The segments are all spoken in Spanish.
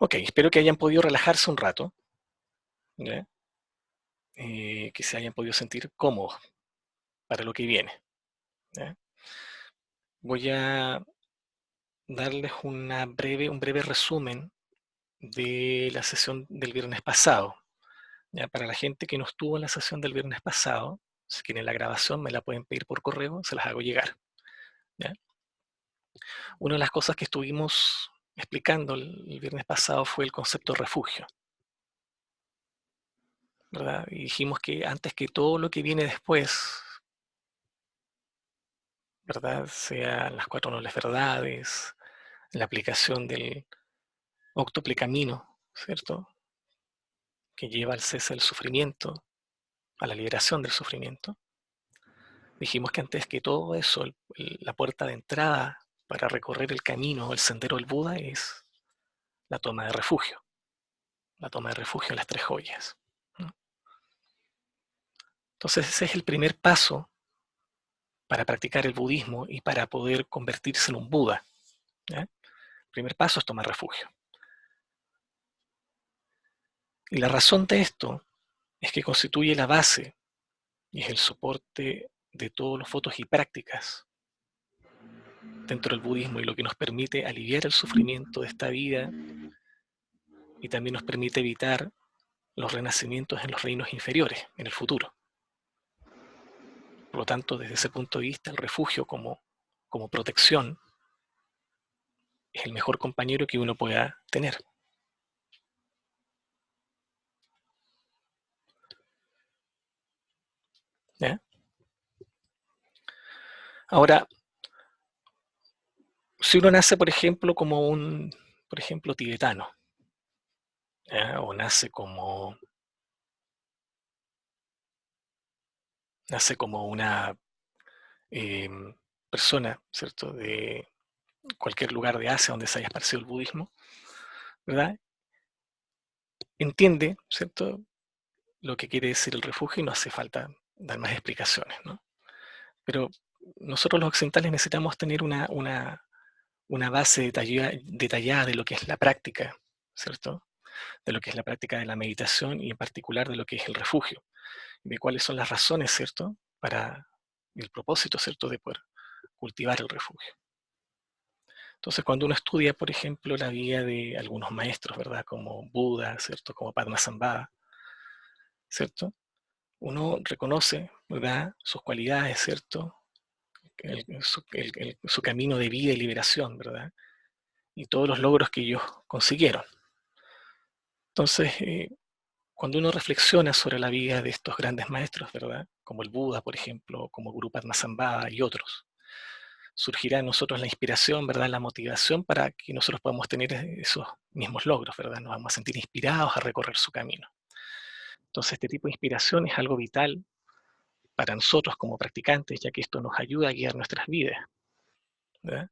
Ok, espero que hayan podido relajarse un rato, ¿ya? Que se hayan podido sentir cómodos para lo que viene, ¿ya? Voy a darles un breve resumen de la sesión del viernes pasado, ¿ya? Para la gente que no estuvo en la sesión del viernes pasado, si quieren la grabación me la pueden pedir por correo, se las hago llegar, ¿ya? Una de las cosas que estuvimos explicando el viernes pasado fue el concepto de refugio, ¿verdad? Y dijimos que antes que todo lo que viene después, ¿verdad? Sea las cuatro nobles verdades, la aplicación del óctuple camino, ¿cierto? Que lleva al cese del sufrimiento, a la liberación del sufrimiento. Dijimos que antes que todo eso, la puerta de entrada para recorrer el camino o el sendero del Buda es la toma de refugio, la toma de refugio en las tres joyas, ¿no? Entonces ese es el primer paso para practicar el budismo y para poder convertirse en un Buda, ¿ya? El primer paso es tomar refugio. Y la razón de esto es que constituye la base y es el soporte de todos los votos y prácticas dentro del budismo y lo que nos permite aliviar el sufrimiento de esta vida y también nos permite evitar los renacimientos en los reinos inferiores en el futuro. Por lo tanto, desde ese punto de vista, el refugio como protección es el mejor compañero que uno pueda tener, ¿ya? Ahora, si uno nace, por ejemplo, como por ejemplo, tibetano, ¿ya? O nace como una eh, persona, ¿cierto?, de cualquier lugar de Asia donde se haya esparcido el budismo, ¿verdad? Entiende, ¿cierto?, lo que quiere decir el refugio y no hace falta dar más explicaciones, ¿no? Pero nosotros los occidentales necesitamos tener una base detallada de lo que es la práctica, ¿cierto? De lo que es la práctica de la meditación y en particular de lo que es el refugio, de cuáles son las razones, ¿cierto?, para el propósito, ¿cierto?, de poder cultivar el refugio. Entonces, cuando uno estudia, por ejemplo, la vida de algunos maestros, ¿verdad?, como Buda, ¿cierto?, como Padmasambhava, ¿cierto?, uno reconoce, ¿verdad?, sus cualidades, ¿cierto?, su camino de vida y liberación, ¿verdad?, y todos los logros que ellos consiguieron. Entonces, cuando uno reflexiona sobre la vida de estos grandes maestros, ¿verdad?, como el Buda, por ejemplo, como Guru Padmasambhava y otros, surgirá en nosotros la inspiración, ¿verdad?, la motivación para que nosotros podamos tener esos mismos logros, ¿verdad? Nos vamos a sentir inspirados a recorrer su camino. Entonces, este tipo de inspiración es algo vital para nosotros como practicantes, ya que esto nos ayuda a guiar nuestras vidas, ¿verdad?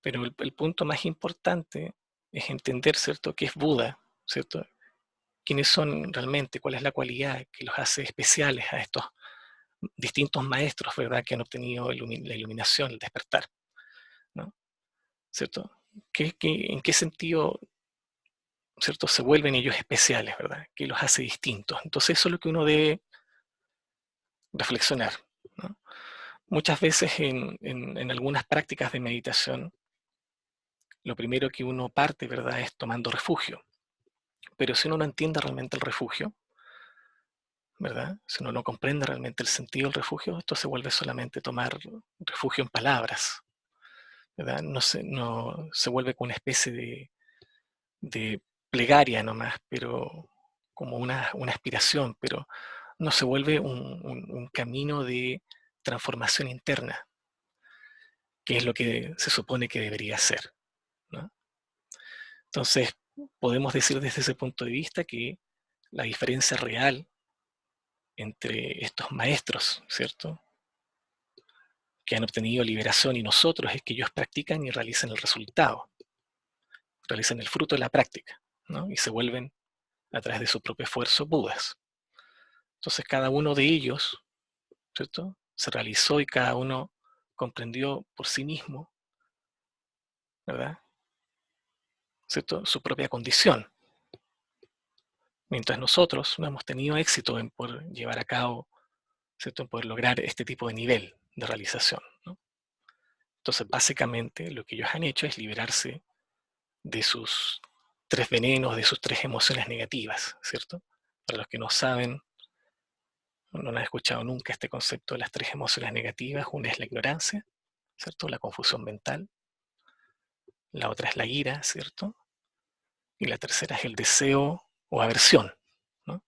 Pero el punto más importante es entender, ¿cierto?, qué es Buda, ¿cierto? ¿Quiénes son realmente? ¿Cuál es la cualidad que los hace especiales a estos distintos maestros, ¿verdad?, que han obtenido la iluminación, el despertar, ¿no? ¿Cierto? En qué sentido, ¿cierto?, se vuelven ellos especiales, ¿verdad? ¿Qué los hace distintos? Entonces eso es lo que uno debe reflexionar, ¿no? Muchas veces en algunas prácticas de meditación, lo primero que uno parte, ¿verdad?, es tomando refugio. Pero si uno no entiende realmente el refugio, ¿verdad?, si uno no comprende realmente el sentido del refugio, esto se vuelve solamente tomar refugio en palabras, ¿verdad? No se vuelve como una especie de plegaria nomás, pero como una aspiración, pero no se vuelve un camino de transformación interna, que es lo que se supone que debería ser, ¿no? Entonces, podemos decir desde ese punto de vista que la diferencia real entre estos maestros, ¿cierto?, que han obtenido liberación y nosotros es que ellos practican y realizan el resultado, realizan el fruto de la práctica, ¿no? Y se vuelven, a través de su propio esfuerzo, Budas. Entonces cada uno de ellos, ¿cierto?, se realizó y cada uno comprendió por sí mismo, ¿verdad?, ¿cierto?, su propia condición. Mientras nosotros no hemos tenido éxito en poder llevar a cabo, ¿cierto?, en poder lograr este tipo de nivel de realización, ¿no? Entonces, básicamente, lo que ellos han hecho es liberarse de sus tres venenos, de sus tres emociones negativas, ¿cierto? Para los que no saben, no han escuchado nunca este concepto de las tres emociones negativas, una es la ignorancia, ¿cierto?, la confusión mental, la otra es la ira, ¿cierto?, y la tercera es el deseo o aversión, ¿no?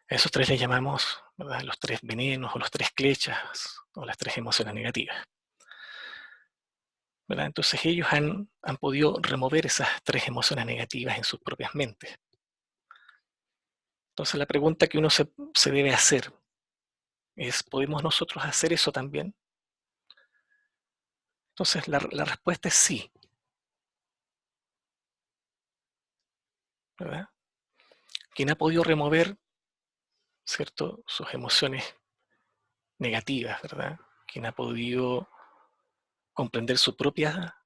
A esos tres les llamamos, ¿verdad?, los tres venenos o los tres klechas o las tres emociones negativas, ¿verdad? Entonces ellos han podido remover esas tres emociones negativas en sus propias mentes. Entonces la pregunta que uno se debe hacer es, ¿podemos nosotros hacer eso también? Entonces la respuesta es sí, ¿verdad? Quien ha podido remover, ¿cierto?, sus emociones negativas, ¿verdad? Quien ha podido comprender su propia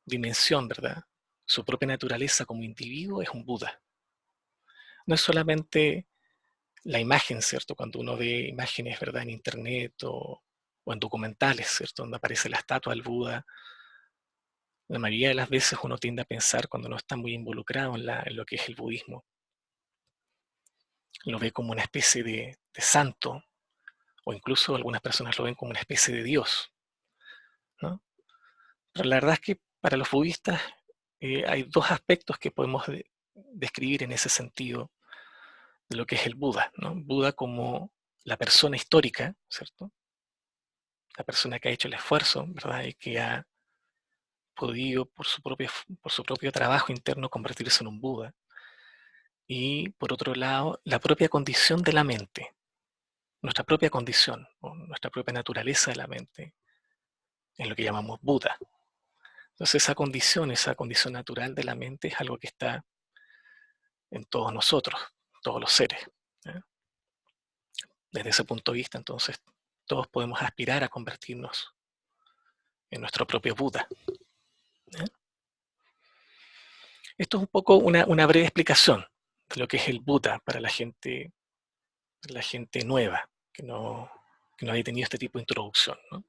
dimensión, ¿verdad?, su propia naturaleza como individuo, es un Buda. No es solamente la imagen, ¿cierto? Cuando uno ve imágenes, ¿verdad?, en internet o en documentales, ¿cierto?, donde aparece la estatua del Buda, la mayoría de las veces uno tiende a pensar, cuando no está muy involucrado en lo que es el budismo, lo ve como una especie de santo, o incluso algunas personas lo ven como una especie de Dios, ¿no? Pero la verdad es que para los budistas hay dos aspectos que podemos describir en ese sentido de lo que es el Buda, ¿no? Buda como la persona histórica, ¿cierto?, la persona que ha hecho el esfuerzo, ¿verdad?, y que ha podido por su propio trabajo interno convertirse en un Buda. Y por otro lado, la propia condición de la mente, nuestra propia condición, o nuestra propia naturaleza de la mente, es lo que llamamos Buda. Entonces esa condición natural de la mente es algo que está en todos nosotros, todos los seres, ¿eh? Desde ese punto de vista, entonces, todos podemos aspirar a convertirnos en nuestro propio Buda, ¿eh? Esto es un poco una breve explicación de lo que es el Buda para la gente nueva, que no haya tenido este tipo de introducción, ¿no?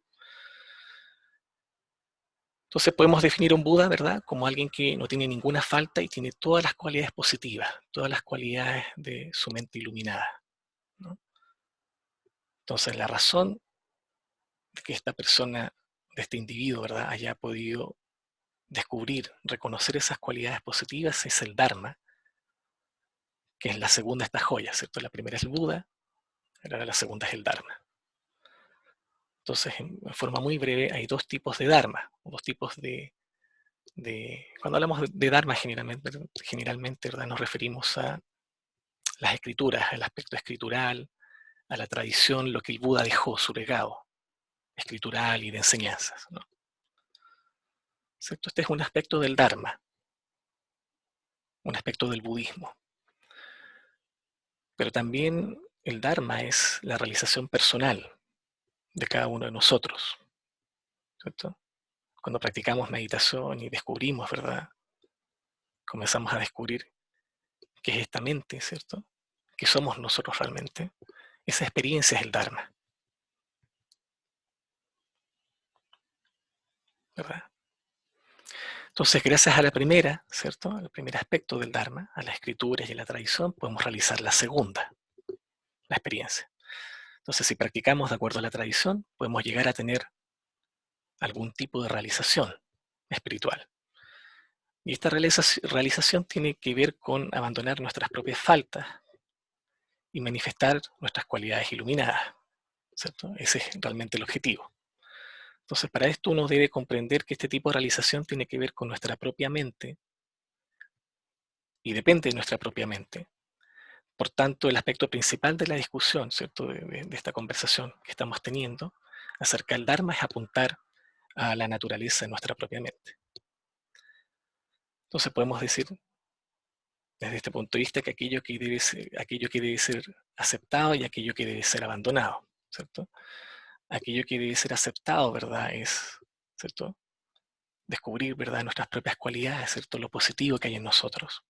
Entonces podemos definir un Buda, ¿verdad?, como alguien que no tiene ninguna falta y tiene todas las cualidades positivas, todas las cualidades de su mente iluminada, ¿no? Entonces la razón de que esta persona, de este individuo, ¿verdad?, haya podido descubrir, reconocer esas cualidades positivas es el Dharma, que es la segunda de estas joyas, ¿cierto? La primera es el Buda, ahora la segunda es el Dharma. Entonces, en forma muy breve, hay dos tipos de Dharma, dos tipos cuando hablamos de Dharma generalmente, ¿verdad?, nos referimos a las escrituras, al aspecto escritural, a la tradición, lo que el Buda dejó, su legado escritural y de enseñanzas, ¿no? ¿Cierto? Este es un aspecto del Dharma, un aspecto del budismo. Pero también el Dharma es la realización personal de cada uno de nosotros, ¿cierto? Cuando practicamos meditación y descubrimos, ¿verdad?, comenzamos a descubrir qué es esta mente, ¿cierto?, que somos nosotros realmente. Esa experiencia es el Dharma, ¿verdad? Entonces, gracias a la primera, ¿cierto?, al primer aspecto del Dharma, a las escrituras y a la tradición, podemos realizar la segunda, la experiencia. Entonces, si practicamos de acuerdo a la tradición, podemos llegar a tener algún tipo de realización espiritual. Y esta realización tiene que ver con abandonar nuestras propias faltas y manifestar nuestras cualidades iluminadas, ¿cierto? Ese es realmente el objetivo. Entonces, para esto uno debe comprender que este tipo de realización tiene que ver con nuestra propia mente y depende de nuestra propia mente. Por tanto, el aspecto principal de la discusión, ¿cierto?, de esta conversación que estamos teniendo acerca del Dharma es apuntar a la naturaleza de nuestra propia mente. Entonces podemos decir desde este punto de vista que aquello que debe ser aceptado y aquello que debe ser abandonado, ¿cierto? Aquello que debe ser aceptado, ¿verdad?, es, ¿cierto?, descubrir, ¿verdad?, nuestras propias cualidades, ¿cierto?, lo positivo que hay en nosotros,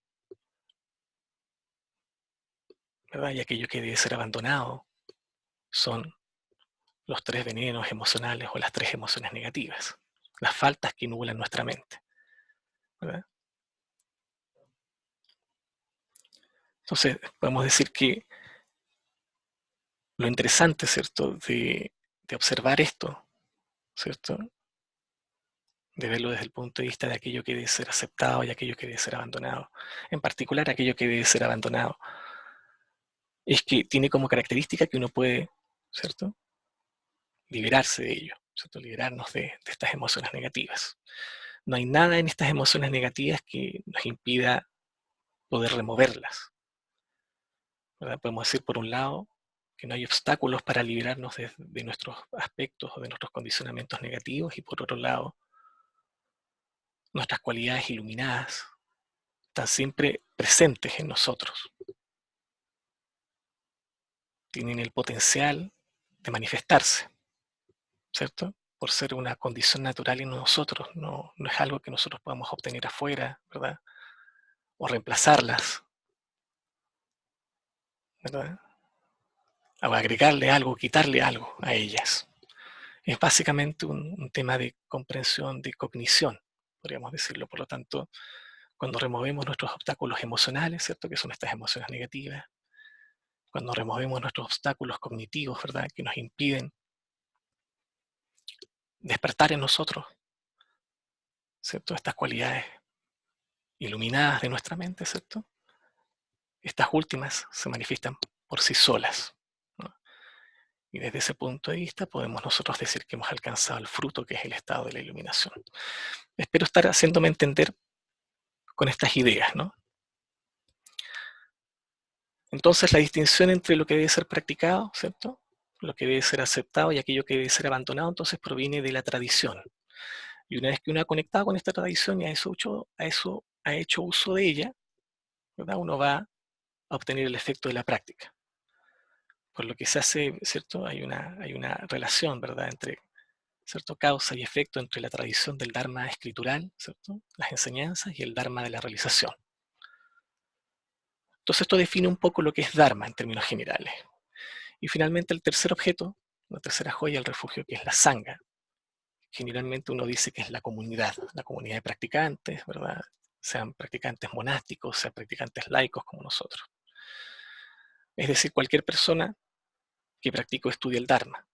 ¿verdad? Y aquello que debe ser abandonado son los tres venenos emocionales o las tres emociones negativas, las faltas que nublan nuestra mente, ¿verdad? Entonces, podemos decir que lo interesante, ¿cierto?, de observar esto, ¿cierto?, de verlo desde el punto de vista de aquello que debe ser aceptado y aquello que debe ser abandonado, en particular aquello que debe ser abandonado, es que tiene como característica que uno puede, ¿cierto?, liberarse de ello, ¿cierto?, liberarnos de estas emociones negativas. No hay nada en estas emociones negativas que nos impida poder removerlas, ¿verdad? Podemos decir, por un lado, que no hay obstáculos para liberarnos de nuestros aspectos o de nuestros condicionamientos negativos, y por otro lado, nuestras cualidades iluminadas están siempre presentes en nosotros, tienen el potencial de manifestarse, ¿cierto? Por ser una condición natural en nosotros, no es algo que nosotros podamos obtener afuera, ¿verdad? O reemplazarlas, ¿verdad? O agregarle algo, quitarle algo a ellas. Es básicamente un tema de comprensión, de cognición, podríamos decirlo. Por lo tanto, cuando removemos nuestros obstáculos emocionales, ¿cierto?, que son estas emociones negativas, cuando removemos nuestros obstáculos cognitivos, ¿verdad?, que nos impiden despertar en nosotros, ¿cierto?, estas cualidades iluminadas de nuestra mente, ¿cierto?, estas últimas se manifiestan por sí solas, ¿no? Y desde ese punto de vista podemos nosotros decir que hemos alcanzado el fruto, que es el estado de la iluminación. Espero estar haciéndome entender con estas ideas, ¿no? Entonces, la distinción entre lo que debe ser practicado, ¿cierto?, lo que debe ser aceptado y aquello que debe ser abandonado, entonces proviene de la tradición. Y una vez que uno ha conectado con esta tradición y ha hecho uso de ella, ¿verdad?, uno va a obtener el efecto de la práctica. Por lo que se hace, ¿cierto?, hay una relación, ¿verdad?, entre, ¿cierto?, causa y efecto entre la tradición del Dharma escritural, ¿cierto?, las enseñanzas, y el Dharma de la realización. Entonces esto define un poco lo que es Dharma en términos generales. Y finalmente el tercer objeto, la tercera joya del refugio, que es la Sangha. Generalmente uno dice que es la comunidad de practicantes, ¿verdad? Sean practicantes monásticos, sean practicantes laicos como nosotros. Es decir, cualquier persona que practique o estudie el Dharma,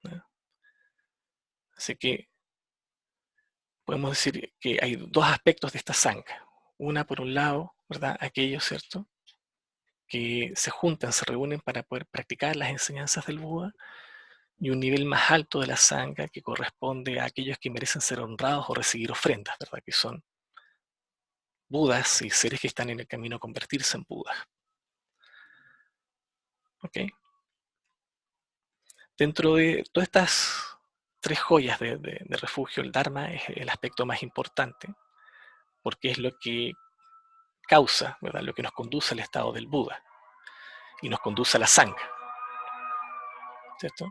¿no? Así que podemos decir que hay dos aspectos de esta Sangha. Una, por un lado, ¿verdad?, aquellos, ¿cierto?, que se juntan, se reúnen para poder practicar las enseñanzas del Buda, y un nivel más alto de la Sangha que corresponde a aquellos que merecen ser honrados o recibir ofrendas, ¿verdad?, que son Budas y seres que están en el camino a convertirse en Budas. ¿Ok? Dentro de todas estas tres joyas de refugio, el Dharma es el aspecto más importante, porque es lo que causa, ¿verdad?, lo que nos conduce al estado del Buda y nos conduce a la Sangha, ¿cierto?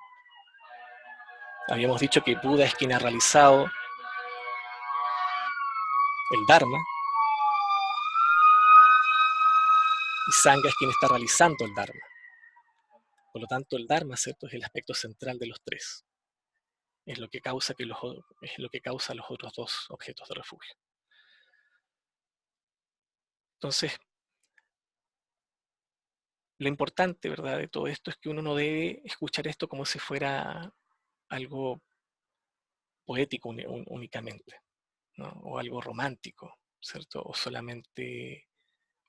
Habíamos dicho que Buda es quien ha realizado el Dharma, y Sangha es quien está realizando el Dharma. Por lo tanto, el Dharma, ¿cierto?, es el aspecto central de los tres. Es lo que causa los otros dos objetos de refugio. Entonces, lo importante, ¿verdad?, de todo esto es que uno no debe escuchar esto como si fuera algo poético únicamente, ¿no?, o algo romántico, ¿cierto?, o solamente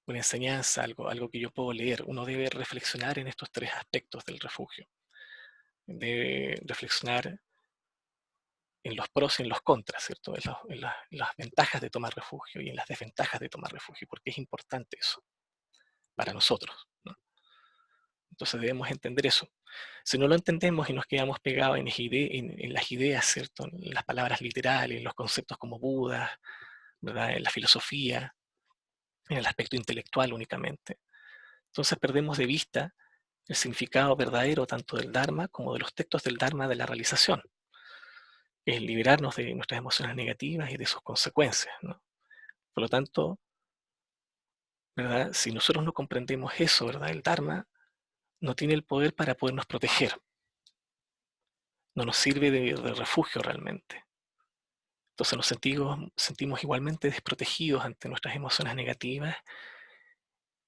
una enseñanza, algo que yo puedo leer. Uno debe reflexionar en estos tres aspectos del refugio. Debe reflexionar en los pros y en los contras, ¿cierto?, en las ventajas de tomar refugio y en las desventajas de tomar refugio, porque es importante eso para nosotros, ¿no? Entonces debemos entender eso. Si no lo entendemos y nos quedamos pegados en las ideas, ¿cierto?, en las palabras literales, en los conceptos como Buda, ¿verdad?, en la filosofía, en el aspecto intelectual únicamente, entonces perdemos de vista el significado verdadero tanto del Dharma como de los textos del Dharma de la realización. es liberarnos de nuestras emociones negativas y de sus consecuencias, ¿no? Por lo tanto, ¿verdad? Si nosotros no comprendemos eso, ¿verdad? El Dharma no tiene el poder para podernos proteger, no nos sirve de refugio realmente. Entonces nos sentimos igualmente desprotegidos ante nuestras emociones negativas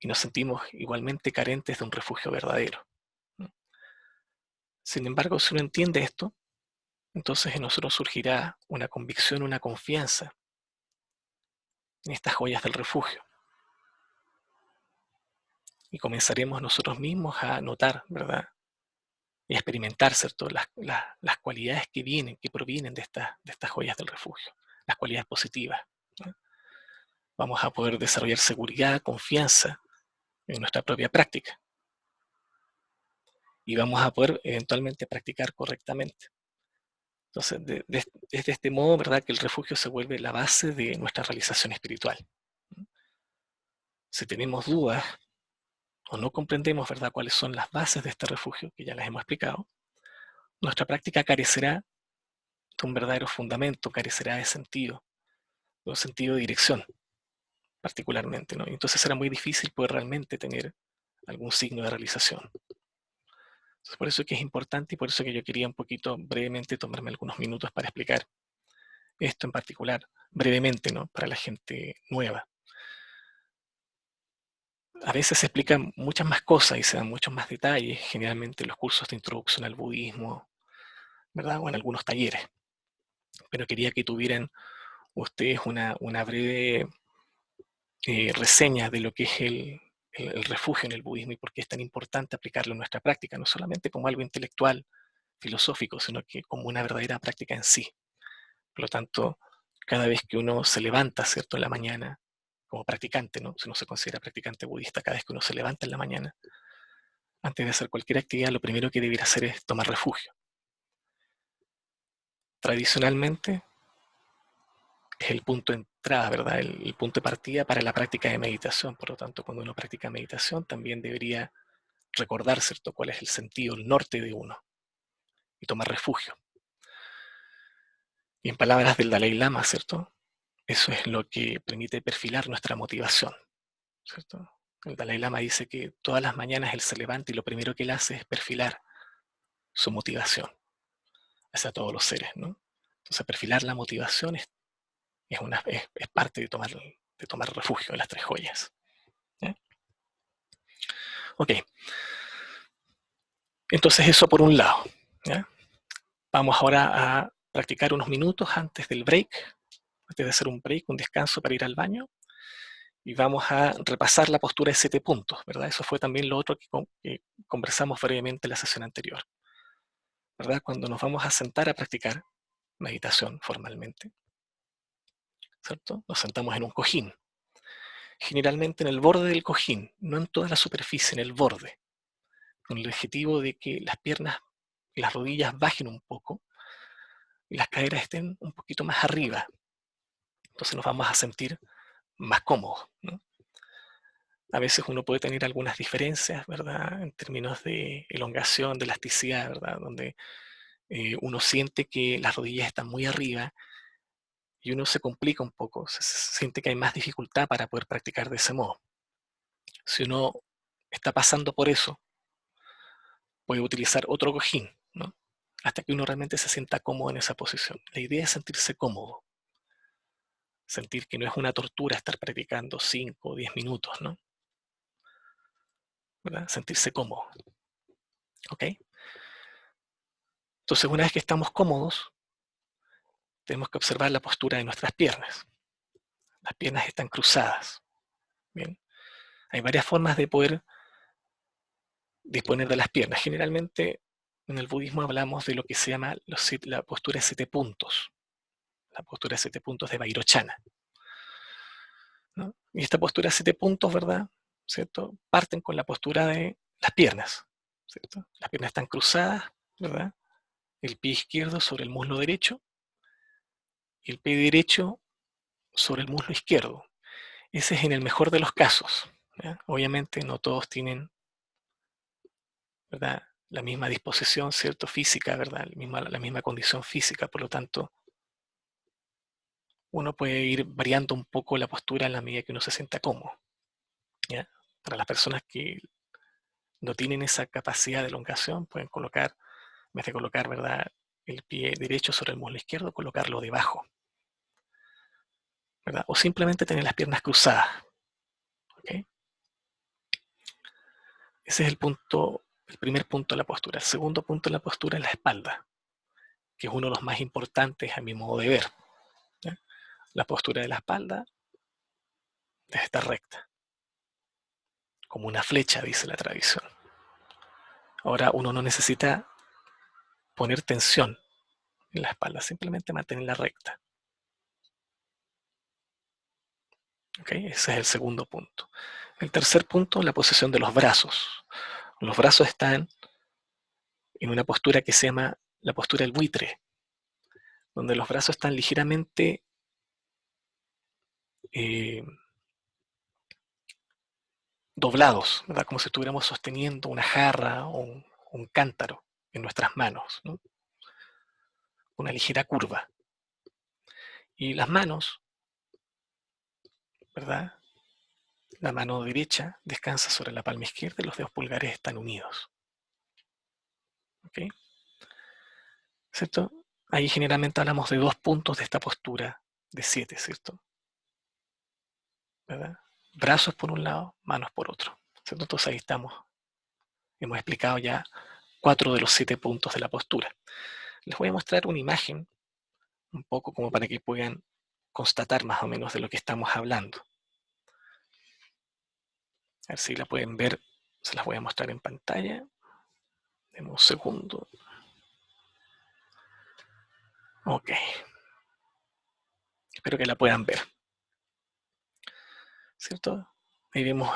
y nos sentimos igualmente carentes de un refugio verdadero, ¿no? Sin embargo, si uno entiende esto, entonces en nosotros surgirá una convicción, una confianza en estas joyas del refugio. Y comenzaremos nosotros mismos a notar, ¿verdad? Y a experimentar, ¿cierto? Las cualidades que provienen de estas joyas del refugio, las cualidades positivas, ¿no? Vamos a poder desarrollar seguridad, confianza en nuestra propia práctica. Y vamos a poder eventualmente practicar correctamente. Entonces, es de este modo, ¿verdad?, que el refugio se vuelve la base de nuestra realización espiritual. Si tenemos dudas o no comprendemos, ¿verdad?, cuáles son las bases de este refugio, que ya las hemos explicado, nuestra práctica carecerá de un verdadero fundamento, carecerá de un sentido de dirección, particularmente, ¿no? Entonces será muy difícil poder realmente tener algún signo de realización. Entonces, por eso que es importante y por eso que yo quería un poquito brevemente tomarme algunos minutos para explicar esto en particular, brevemente, ¿no?, para la gente nueva. A veces se explican muchas más cosas y se dan muchos más detalles, generalmente en los cursos de introducción al budismo, ¿verdad?, o en algunos talleres. Pero quería que tuvieran ustedes una breve reseña de lo que es el refugio en el budismo y por qué es tan importante aplicarlo en nuestra práctica, no solamente como algo intelectual, filosófico, sino que como una verdadera práctica en sí. Por lo tanto, cada vez que uno se levanta, ¿cierto?, en la mañana, como practicante, ¿no?, si uno se considera practicante budista, cada vez que uno se levanta en la mañana, antes de hacer cualquier actividad, lo primero que debiera hacer es tomar refugio. Tradicionalmente, es el punto de entrada, ¿verdad?, el punto de partida para la práctica de meditación. Por lo tanto, cuando uno practica meditación, también debería recordar, ¿cierto?, cuál es el sentido, el norte de uno, y tomar refugio. Y en palabras del Dalai Lama, ¿cierto?, eso es lo que permite perfilar nuestra motivación, ¿cierto? El Dalai Lama dice que todas las mañanas él se levanta y lo primero que él hace es perfilar su motivación hacia todos los seres, ¿no? Entonces, perfilar la motivación es parte de tomar refugio en las tres joyas, ¿eh? Ok, entonces eso por un lado, ¿ya? Vamos ahora a practicar unos minutos antes del break, antes de hacer un break, un descanso para ir al baño, y vamos a repasar la postura de 7 puntos, ¿verdad? Eso fue también lo otro que conversamos brevemente en la sesión anterior, ¿verdad? Cuando nos vamos a sentar a practicar meditación formalmente, ¿cierto? Nos sentamos en un cojín, generalmente en el borde del cojín, no en toda la superficie, en el borde, con el objetivo de que las piernas y las rodillas bajen un poco y las caderas estén un poquito más arriba. Entonces nos vamos a sentir más cómodos, ¿no? A veces uno puede tener algunas diferencias, ¿verdad?, en términos de elongación, de elasticidad, ¿verdad?, donde uno siente que las rodillas están muy arriba y uno se complica un poco, se siente que hay más dificultad para poder practicar de ese modo. Si uno está pasando por eso, puede utilizar otro cojín, ¿no?, hasta que uno realmente se sienta cómodo en esa posición. La idea es sentirse cómodo, sentir que no es una tortura estar practicando 5 o 10 minutos, ¿no?, ¿verdad? Sentirse cómodo, ¿ok? Entonces, una vez que estamos cómodos, tenemos que observar la postura de nuestras piernas. Las piernas están cruzadas, ¿bien? Hay varias formas de poder disponer de las piernas. Generalmente, en el budismo hablamos de lo que se llama la postura de 7 puntos, la postura de 7 puntos de Vairochana, ¿no? Y esta postura de 7 puntos, ¿verdad?, ¿cierto?, parten con la postura de las piernas, ¿cierto? Las piernas están cruzadas, ¿verdad? El pie izquierdo sobre el muslo derecho y el pie derecho sobre el muslo izquierdo. Ese es en el mejor de los casos, ¿ya? Obviamente no todos tienen, ¿verdad?, la misma disposición, ¿cierto? Física, ¿verdad? La misma condición física, por lo tanto, uno puede ir variando un poco la postura en la medida que uno se sienta cómodo, ¿ya? Para las personas que no tienen esa capacidad de elongación, pueden colocar, en vez de colocar, ¿verdad?, el pie derecho sobre el muslo izquierdo, colocarlo debajo, ¿verdad? O simplemente tener las piernas cruzadas, ¿ok? Ese es el punto, el primer punto de la postura. El segundo punto de la postura es la espalda, que es uno de los más importantes a mi modo de ver, ¿ya? La postura de la espalda debe estar recta, como una flecha, dice la tradición. Ahora, uno no necesita poner tensión en la espalda, simplemente mantenerla recta. ¿Okay? Ese es el segundo punto. El tercer punto, la posición de los brazos. Los brazos están en una postura que se llama la postura del buitre, donde los brazos están ligeramente eh, doblados, ¿verdad? Como si estuviéramos sosteniendo una jarra o un cántaro en nuestras manos, ¿no? Una ligera curva. Y las manos, ¿verdad? La mano derecha descansa sobre la palma izquierda y los dedos pulgares están unidos. ¿Ok? ¿Cierto? Ahí generalmente hablamos de 2 puntos de esta postura de 7, ¿cierto? ¿Verdad? Brazos por un lado, manos por otro. ¿Cierto? Entonces ahí estamos. Hemos explicado ya 4 de los 7 puntos de la postura. Les voy a mostrar una imagen, un poco como para que puedan constatar más o menos de lo que estamos hablando. A ver si la pueden ver, se las voy a mostrar en pantalla. Demos un segundo. Ok. Espero que la puedan ver. ¿Cierto? Ahí vemos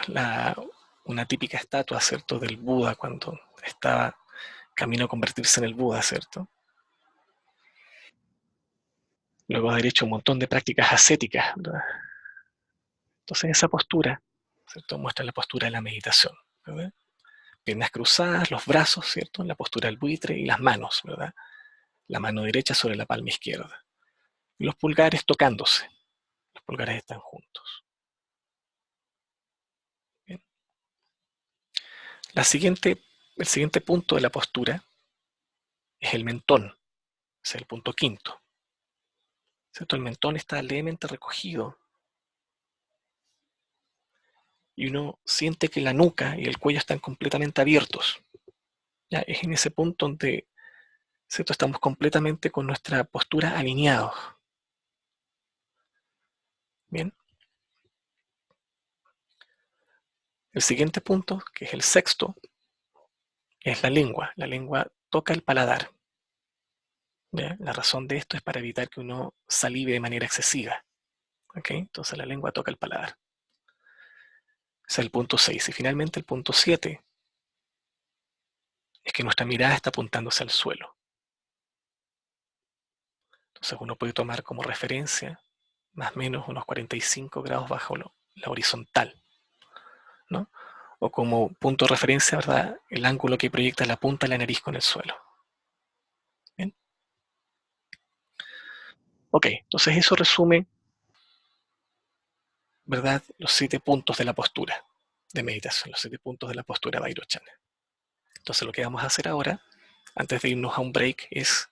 una típica estatua, ¿cierto? Del Buda cuando estaba camino a convertirse en el Buda, ¿cierto? Luego de haber hecho un montón de prácticas ascéticas, ¿verdad? Entonces esa postura, ¿cierto? Muestra la postura de la meditación, ¿verdad? Piernas cruzadas, los brazos, ¿cierto? En la postura del buitre y las manos, ¿verdad? La mano derecha sobre la palma izquierda. Y los pulgares tocándose. Los pulgares están juntos. Bien. El siguiente punto de la postura es el mentón. Es el punto quinto. ¿Cierto? El mentón está levemente recogido y uno siente que la nuca y el cuello están completamente abiertos. ¿Ya? Es en ese punto donde, ¿cierto?, estamos completamente con nuestra postura alineados. Bien. El siguiente punto, que es el sexto, es la lengua. La lengua toca el paladar. ¿Ya? La razón de esto es para evitar que uno salive de manera excesiva. ¿Okay? Entonces la lengua toca el paladar. Ese es el punto 6. Y finalmente el punto 7 es que nuestra mirada está apuntándose al suelo. Entonces uno puede tomar como referencia más o menos unos 45 grados bajo la horizontal, ¿no? O como punto de referencia, ¿verdad?, el ángulo que proyecta la punta de la nariz con el suelo. ¿Bien? Ok, entonces eso resume, ¿verdad?, los 7 puntos de la postura de meditación, los 7 puntos de la postura Vairochana. Entonces lo que vamos a hacer ahora, antes de irnos a un break, es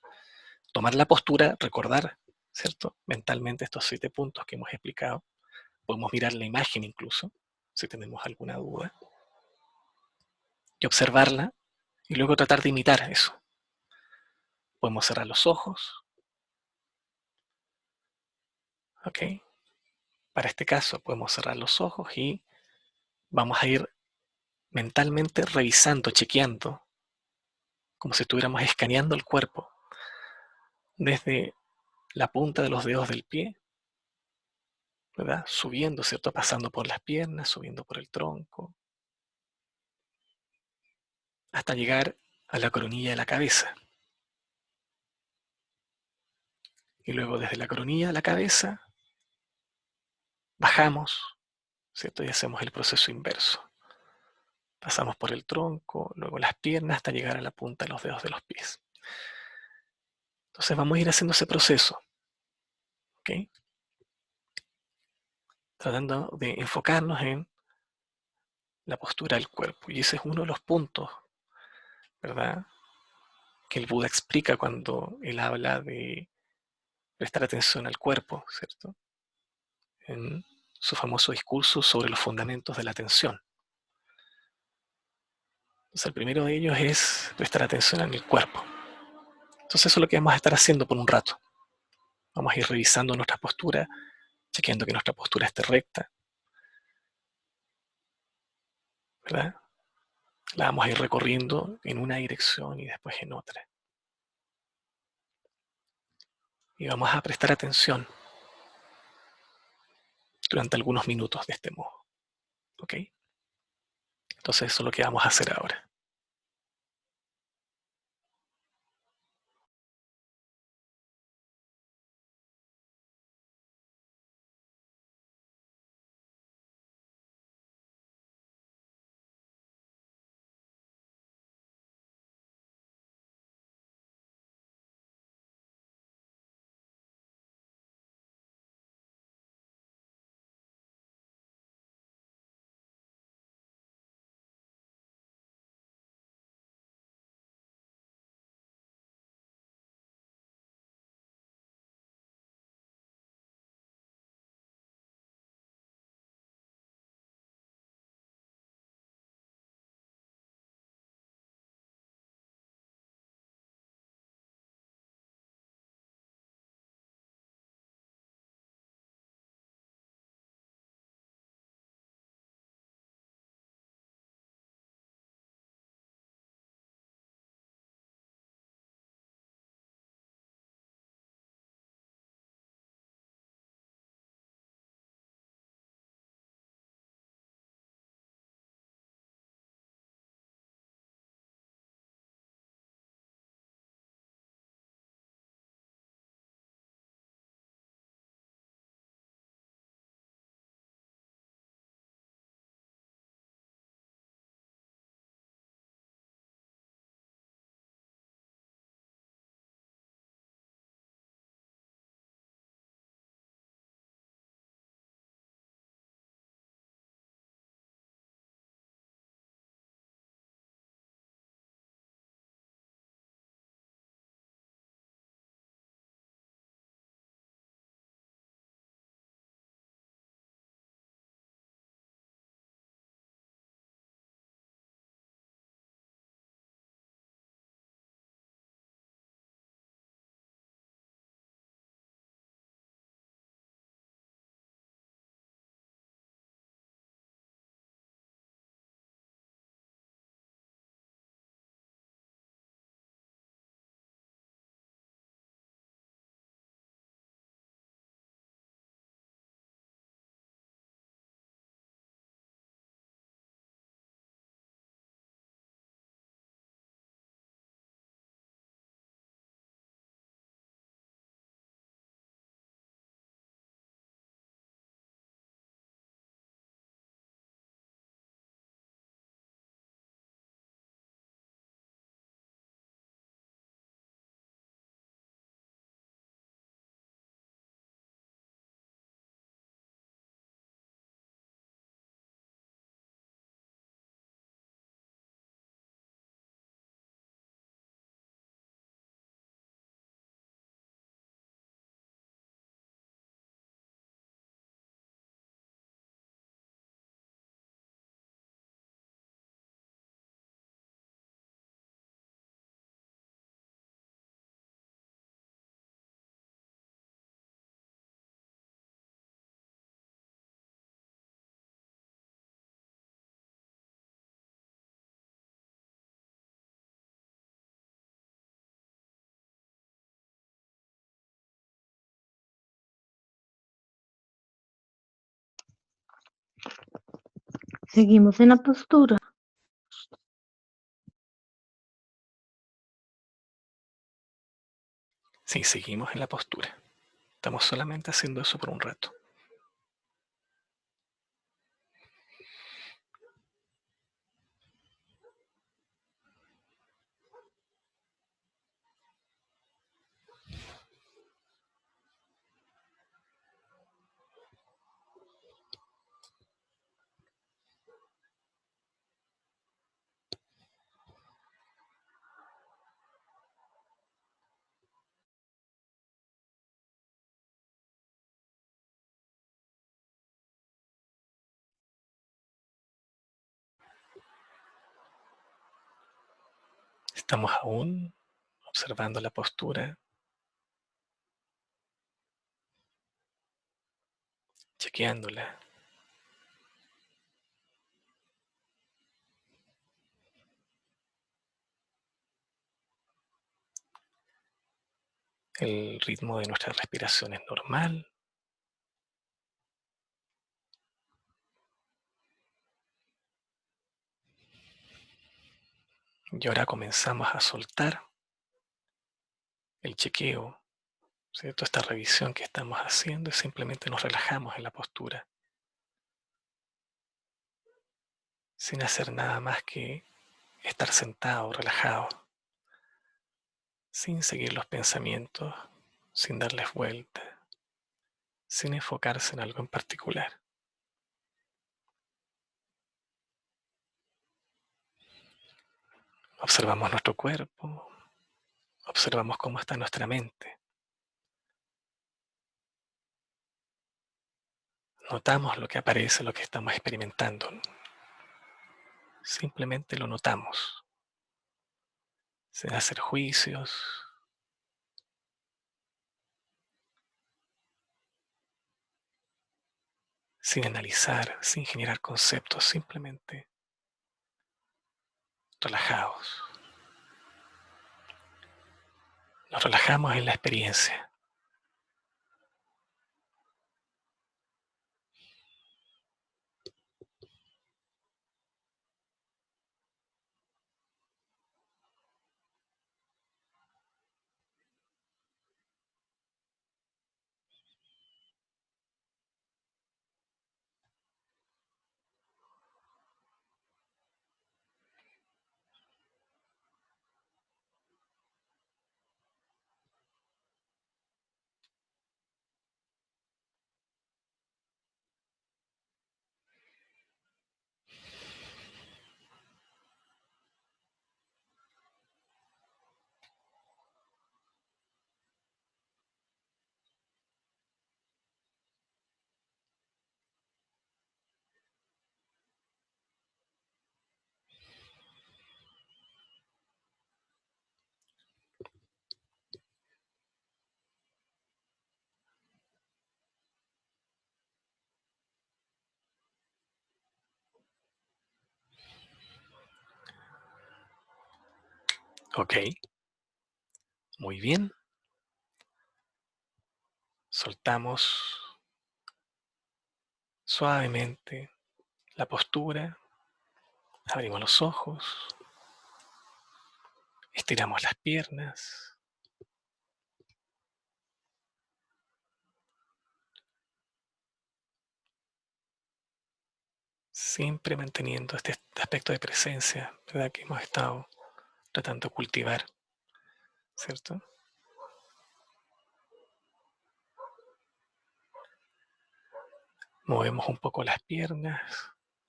tomar la postura, recordar, ¿cierto?, mentalmente estos 7 puntos que hemos explicado. Podemos mirar la imagen incluso, si tenemos alguna duda, y observarla, y luego tratar de imitar eso. Podemos cerrar los ojos, ¿ok? Para este caso podemos cerrar los ojos y vamos a ir mentalmente revisando, chequeando, como si estuviéramos escaneando el cuerpo, desde la punta de los dedos del pie, ¿verdad? Subiendo, ¿cierto? Pasando por las piernas, subiendo por el tronco, hasta llegar a la coronilla de la cabeza. Y luego desde la coronilla de la cabeza, bajamos, ¿cierto? Y hacemos el proceso inverso. Pasamos por el tronco, luego las piernas hasta llegar a la punta de los dedos de los pies. Entonces vamos a ir haciendo ese proceso, ¿ok? Tratando de enfocarnos en la postura del cuerpo. Y ese es uno de los puntos, ¿verdad?, que el Buda explica cuando él habla de prestar atención al cuerpo, ¿cierto? En su famoso discurso sobre los fundamentos de la atención. Entonces, el primero de ellos es prestar atención en el cuerpo. Entonces, eso es lo que vamos a estar haciendo por un rato. Vamos a ir revisando nuestra postura, chequeando que nuestra postura esté recta, ¿verdad? La vamos a ir recorriendo en una dirección y después en otra. Y vamos a prestar atención durante algunos minutos de este modo, ¿ok? Entonces, eso es lo que vamos a hacer ahora. Seguimos en la postura. Sí, seguimos en la postura. Estamos solamente haciendo eso por un rato. Estamos aún observando la postura, chequeándola. El ritmo de nuestra respiración es normal. Y ahora comenzamos a soltar el chequeo, ¿cierto? Esta revisión que estamos haciendo y simplemente nos relajamos en la postura, sin hacer nada más que estar sentado, relajado, sin seguir los pensamientos, sin darles vuelta, sin enfocarse en algo en particular. Observamos nuestro cuerpo, observamos cómo está nuestra mente, notamos lo que aparece, lo que estamos experimentando, simplemente lo notamos, sin hacer juicios, sin analizar, sin generar conceptos, simplemente relajados. Nos relajamos en la experiencia. Ok, muy bien. Soltamos suavemente la postura, abrimos los ojos, estiramos las piernas, siempre manteniendo este aspecto de presencia, ¿verdad? Que hemos estado tratando de cultivar, ¿cierto? Movemos un poco las piernas,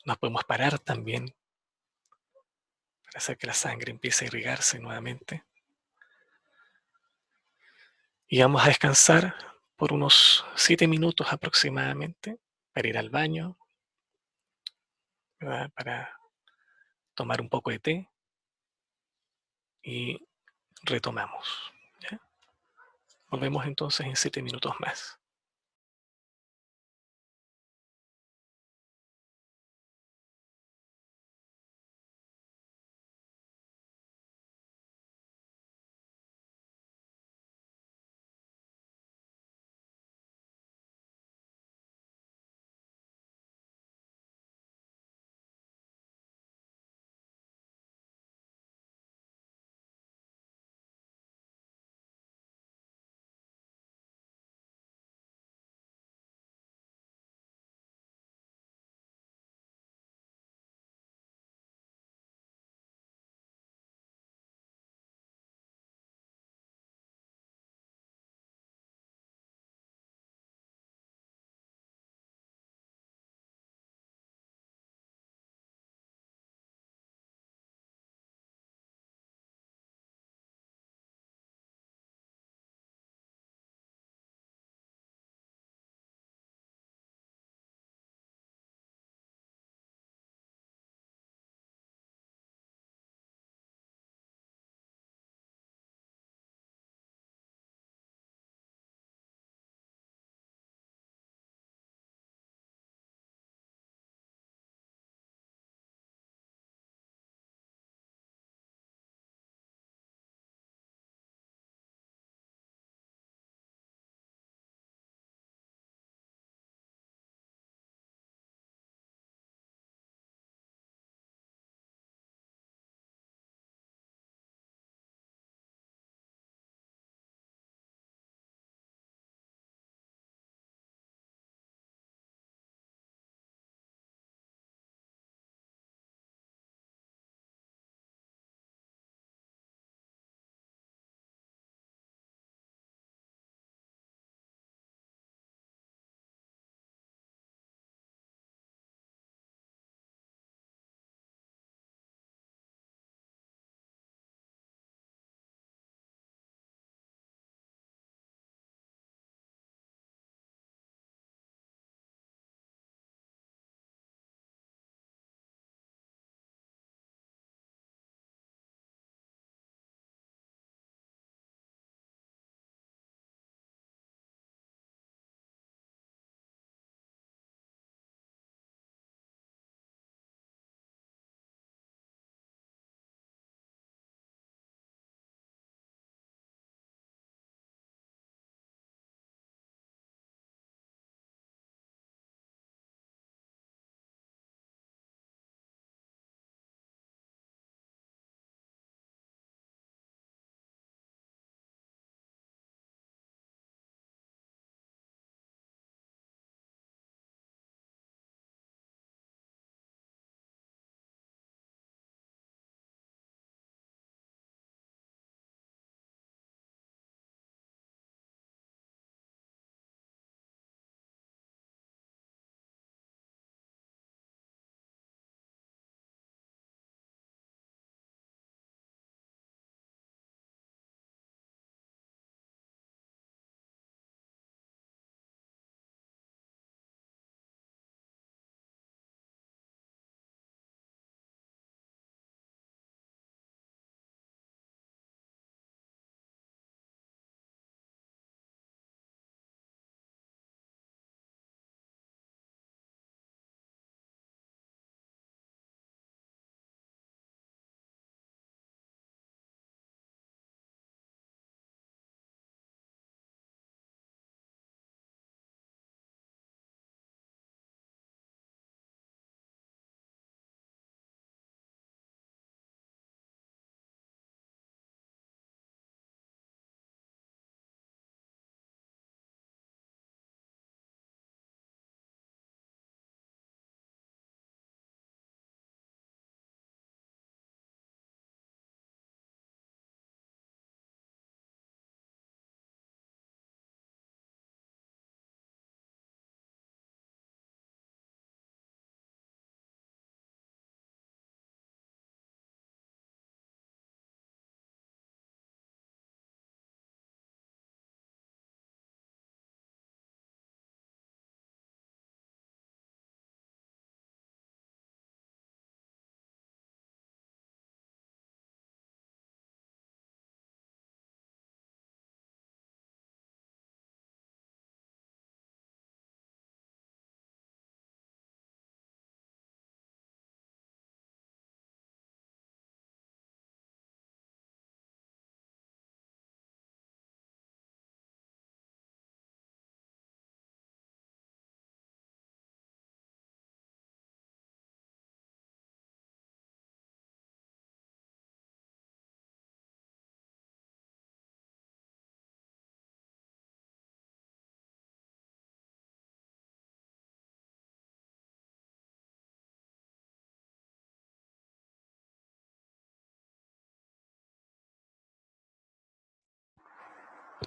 nos podemos parar también para hacer que la sangre empiece a irrigarse nuevamente. Y vamos a descansar por unos 7 minutos aproximadamente para ir al baño, ¿verdad? Para tomar un poco de té y retomamos. ¿Ya? Volvemos entonces en 7 minutos más.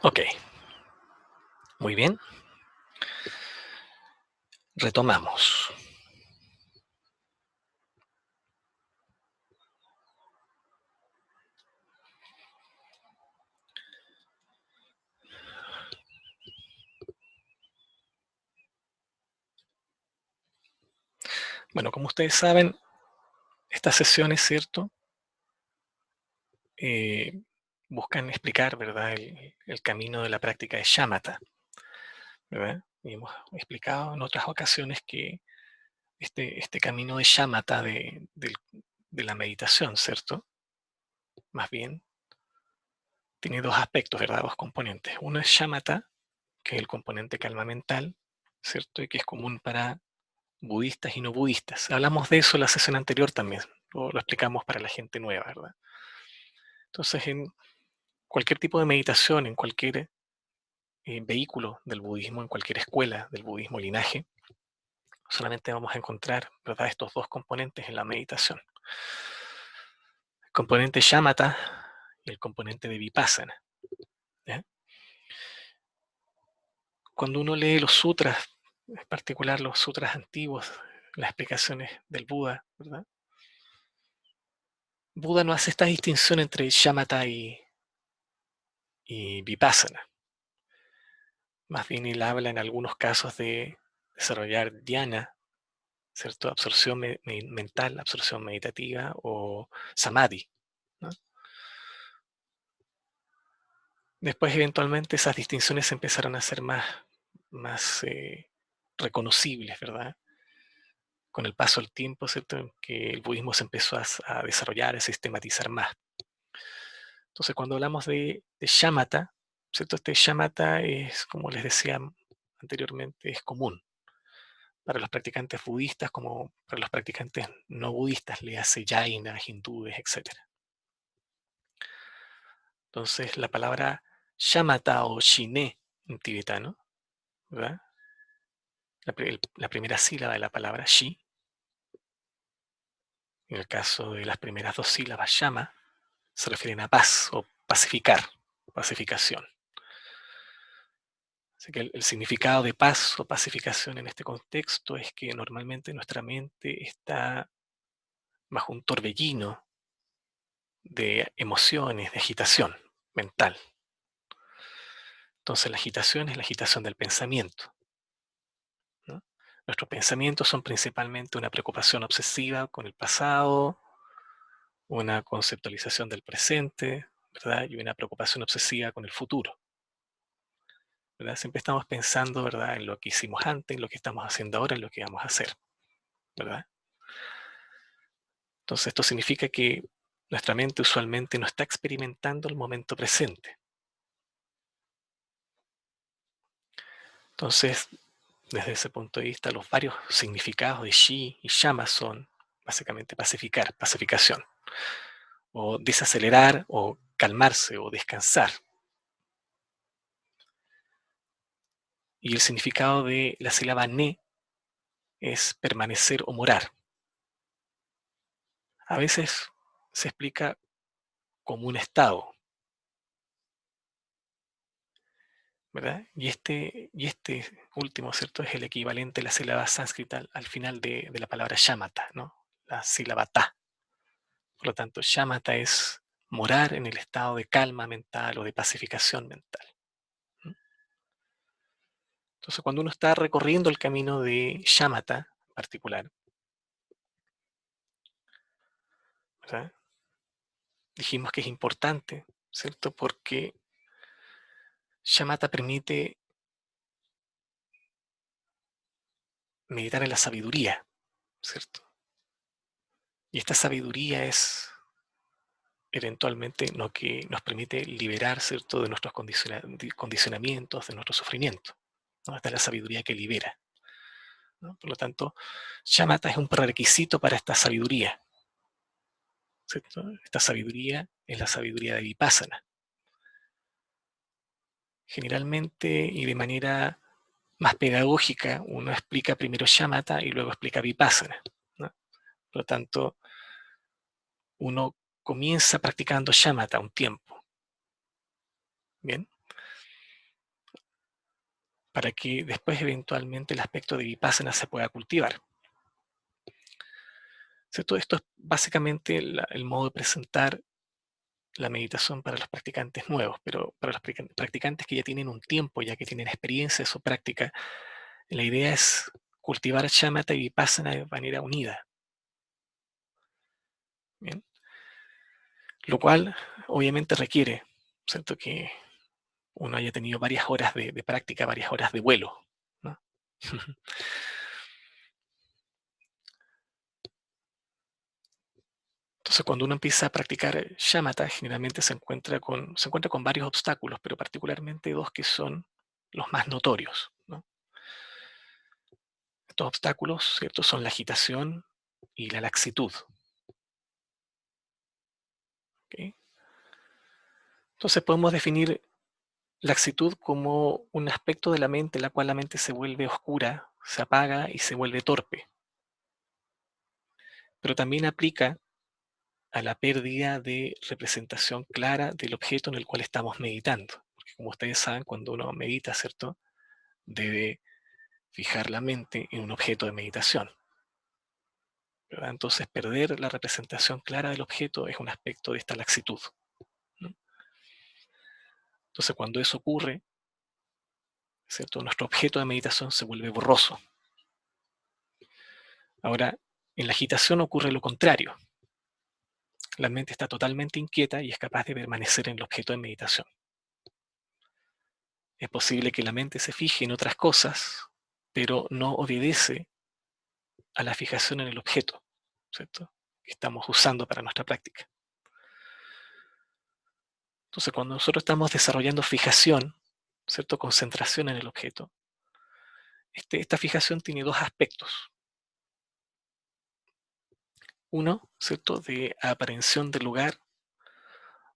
Ok, muy bien. Retomamos. Bueno, como ustedes saben, estas sesiones, ¿cierto? Eh, buscan explicar, ¿verdad? El camino de la práctica de shamatha, ¿verdad? Y hemos explicado en otras ocasiones que este camino de shamatha de la meditación, ¿cierto? Más bien, tiene dos aspectos, ¿verdad? Dos componentes. Uno es shamatha, que es el componente calma mental, ¿cierto? Y que es común para budistas y no budistas. Hablamos de eso en la sesión anterior también, lo explicamos para la gente nueva, ¿verdad? Entonces, en cualquier tipo de meditación, en cualquier vehículo del budismo, en cualquier escuela del budismo, linaje, solamente vamos a encontrar, ¿verdad?, estos dos componentes en la meditación. El componente shamatha y el componente de vipassana, ¿ya? Cuando uno lee los sutras, en particular los sutras antiguos, las explicaciones del Buda, ¿verdad? Buda no hace esta distinción entre shamatha y vipassana. Más bien él habla en algunos casos de desarrollar dhyana, ¿cierto? Absorción mental, absorción meditativa o samadhi, ¿no? Después eventualmente esas distinciones empezaron a ser más reconocibles, ¿verdad? Con el paso del tiempo, ¿cierto? En que el budismo se empezó a desarrollar, a sistematizar más. Entonces, cuando hablamos de shamatha, ¿cierto? Este shamatha es, como les decía anteriormente, es común para los practicantes budistas como para los practicantes no budistas, le hace jainas, hindúes, etc. Entonces, la palabra shamatha o shine en tibetano, ¿verdad? La primera sílaba de la palabra shi, en el caso de las primeras dos sílabas shama, se refieren a paz o pacificar, pacificación. Así que el significado de paz o pacificación en este contexto es que normalmente nuestra mente está bajo un torbellino de emociones, de agitación mental. Entonces la agitación es la agitación del pensamiento, ¿no? Nuestros pensamientos son principalmente una preocupación obsesiva con el pasado, una conceptualización del presente, ¿verdad? Y una preocupación obsesiva con el futuro, ¿verdad? Siempre estamos pensando, ¿verdad?, en lo que hicimos antes, en lo que estamos haciendo ahora, en lo que vamos a hacer, ¿verdad? Entonces esto significa que nuestra mente usualmente no está experimentando el momento presente. Entonces, desde ese punto de vista, los varios significados de Shi y Shama son básicamente pacificar, pacificación, o desacelerar, o calmarse, o descansar. Y el significado de la sílaba Ne es permanecer o morar. A veces se explica como un estado, ¿verdad? Y este último, ¿cierto? Es el equivalente a la sílaba sánscrita al final de la palabra shamatha, ¿no? La sílaba ta. Por lo tanto, shamatha es morar en el estado de calma mental o de pacificación mental. Entonces, cuando uno está recorriendo el camino de shamatha en particular, ¿verdad?, dijimos que es importante, ¿cierto? Porque shamatha permite meditar en la sabiduría, ¿cierto? Y esta sabiduría es eventualmente lo que nos permite liberar, ¿cierto?, de nuestros condicionamientos, de nuestro sufrimiento, ¿no? Esta es la sabiduría que libera, ¿no? Por lo tanto, shamatha es un prerequisito para esta sabiduría, ¿cierto? Esta sabiduría es la sabiduría de vipassana. Generalmente y de manera más pedagógica, uno explica primero shamatha y luego explica vipassana, ¿no? Por lo tanto, uno comienza practicando shamatha un tiempo, ¿bien? para que después eventualmente el aspecto de Vipassana se pueda cultivar. ¿Cierto? Esto es básicamente el modo de presentar la meditación para los practicantes nuevos, pero para los practicantes que ya tienen un tiempo, ya que tienen experiencia de su práctica, la idea es cultivar shamatha y vipassana de manera unida. ¿Bien? Lo cual obviamente requiere, ¿cierto?, que uno haya tenido varias horas de práctica, varias horas de vuelo, ¿no? Entonces, cuando uno empieza a practicar shamatha, generalmente se encuentra con varios obstáculos, pero particularmente dos que son los más notorios, ¿no? Estos obstáculos, ¿cierto?, son la agitación y la laxitud. ¿Ok? Entonces podemos definir laxitud como un aspecto de la mente en la cual la mente se vuelve oscura, se apaga y se vuelve torpe. Pero también aplica a la pérdida de representación clara del objeto en el cual estamos meditando. Porque como ustedes saben, cuando uno medita, ¿cierto?, debe fijar la mente en un objeto de meditación, ¿verdad? Entonces perder la representación clara del objeto es un aspecto de esta laxitud, ¿no? Entonces cuando eso ocurre, ¿cierto?, nuestro objeto de meditación se vuelve borroso. Ahora, en la agitación ocurre lo contrario. La mente está totalmente inquieta y es capaz de permanecer en el objeto de meditación. Es posible que la mente se fije en otras cosas, pero no obedece a la fijación en el objeto, ¿cierto?, que estamos usando para nuestra práctica. Entonces, cuando nosotros estamos desarrollando fijación, ¿cierto?, concentración en el objeto, esta fijación tiene dos aspectos. Uno, ¿cierto?, de aprehensión del lugar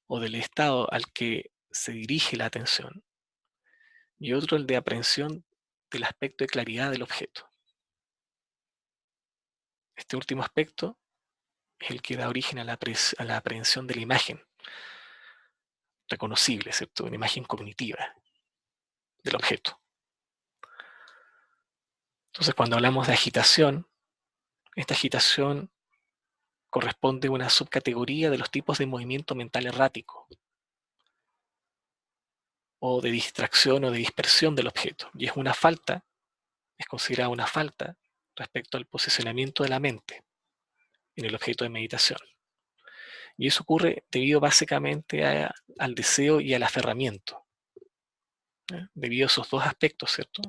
o del estado al que se dirige la atención, y otro el de aprehensión del aspecto de claridad del objeto. Este último aspecto es el que da origen a la aprehensión de la imagen reconocible, ¿cierto?, una imagen cognitiva del objeto. Entonces, cuando hablamos de agitación, esta agitación corresponde a una subcategoría de los tipos de movimiento mental errático, o de distracción o de dispersión del objeto, y es considerada una falta respecto al posicionamiento de la mente en el objeto de meditación. Y eso ocurre debido básicamente al deseo y al aferramiento, ¿eh? Debido a esos dos aspectos, ¿cierto?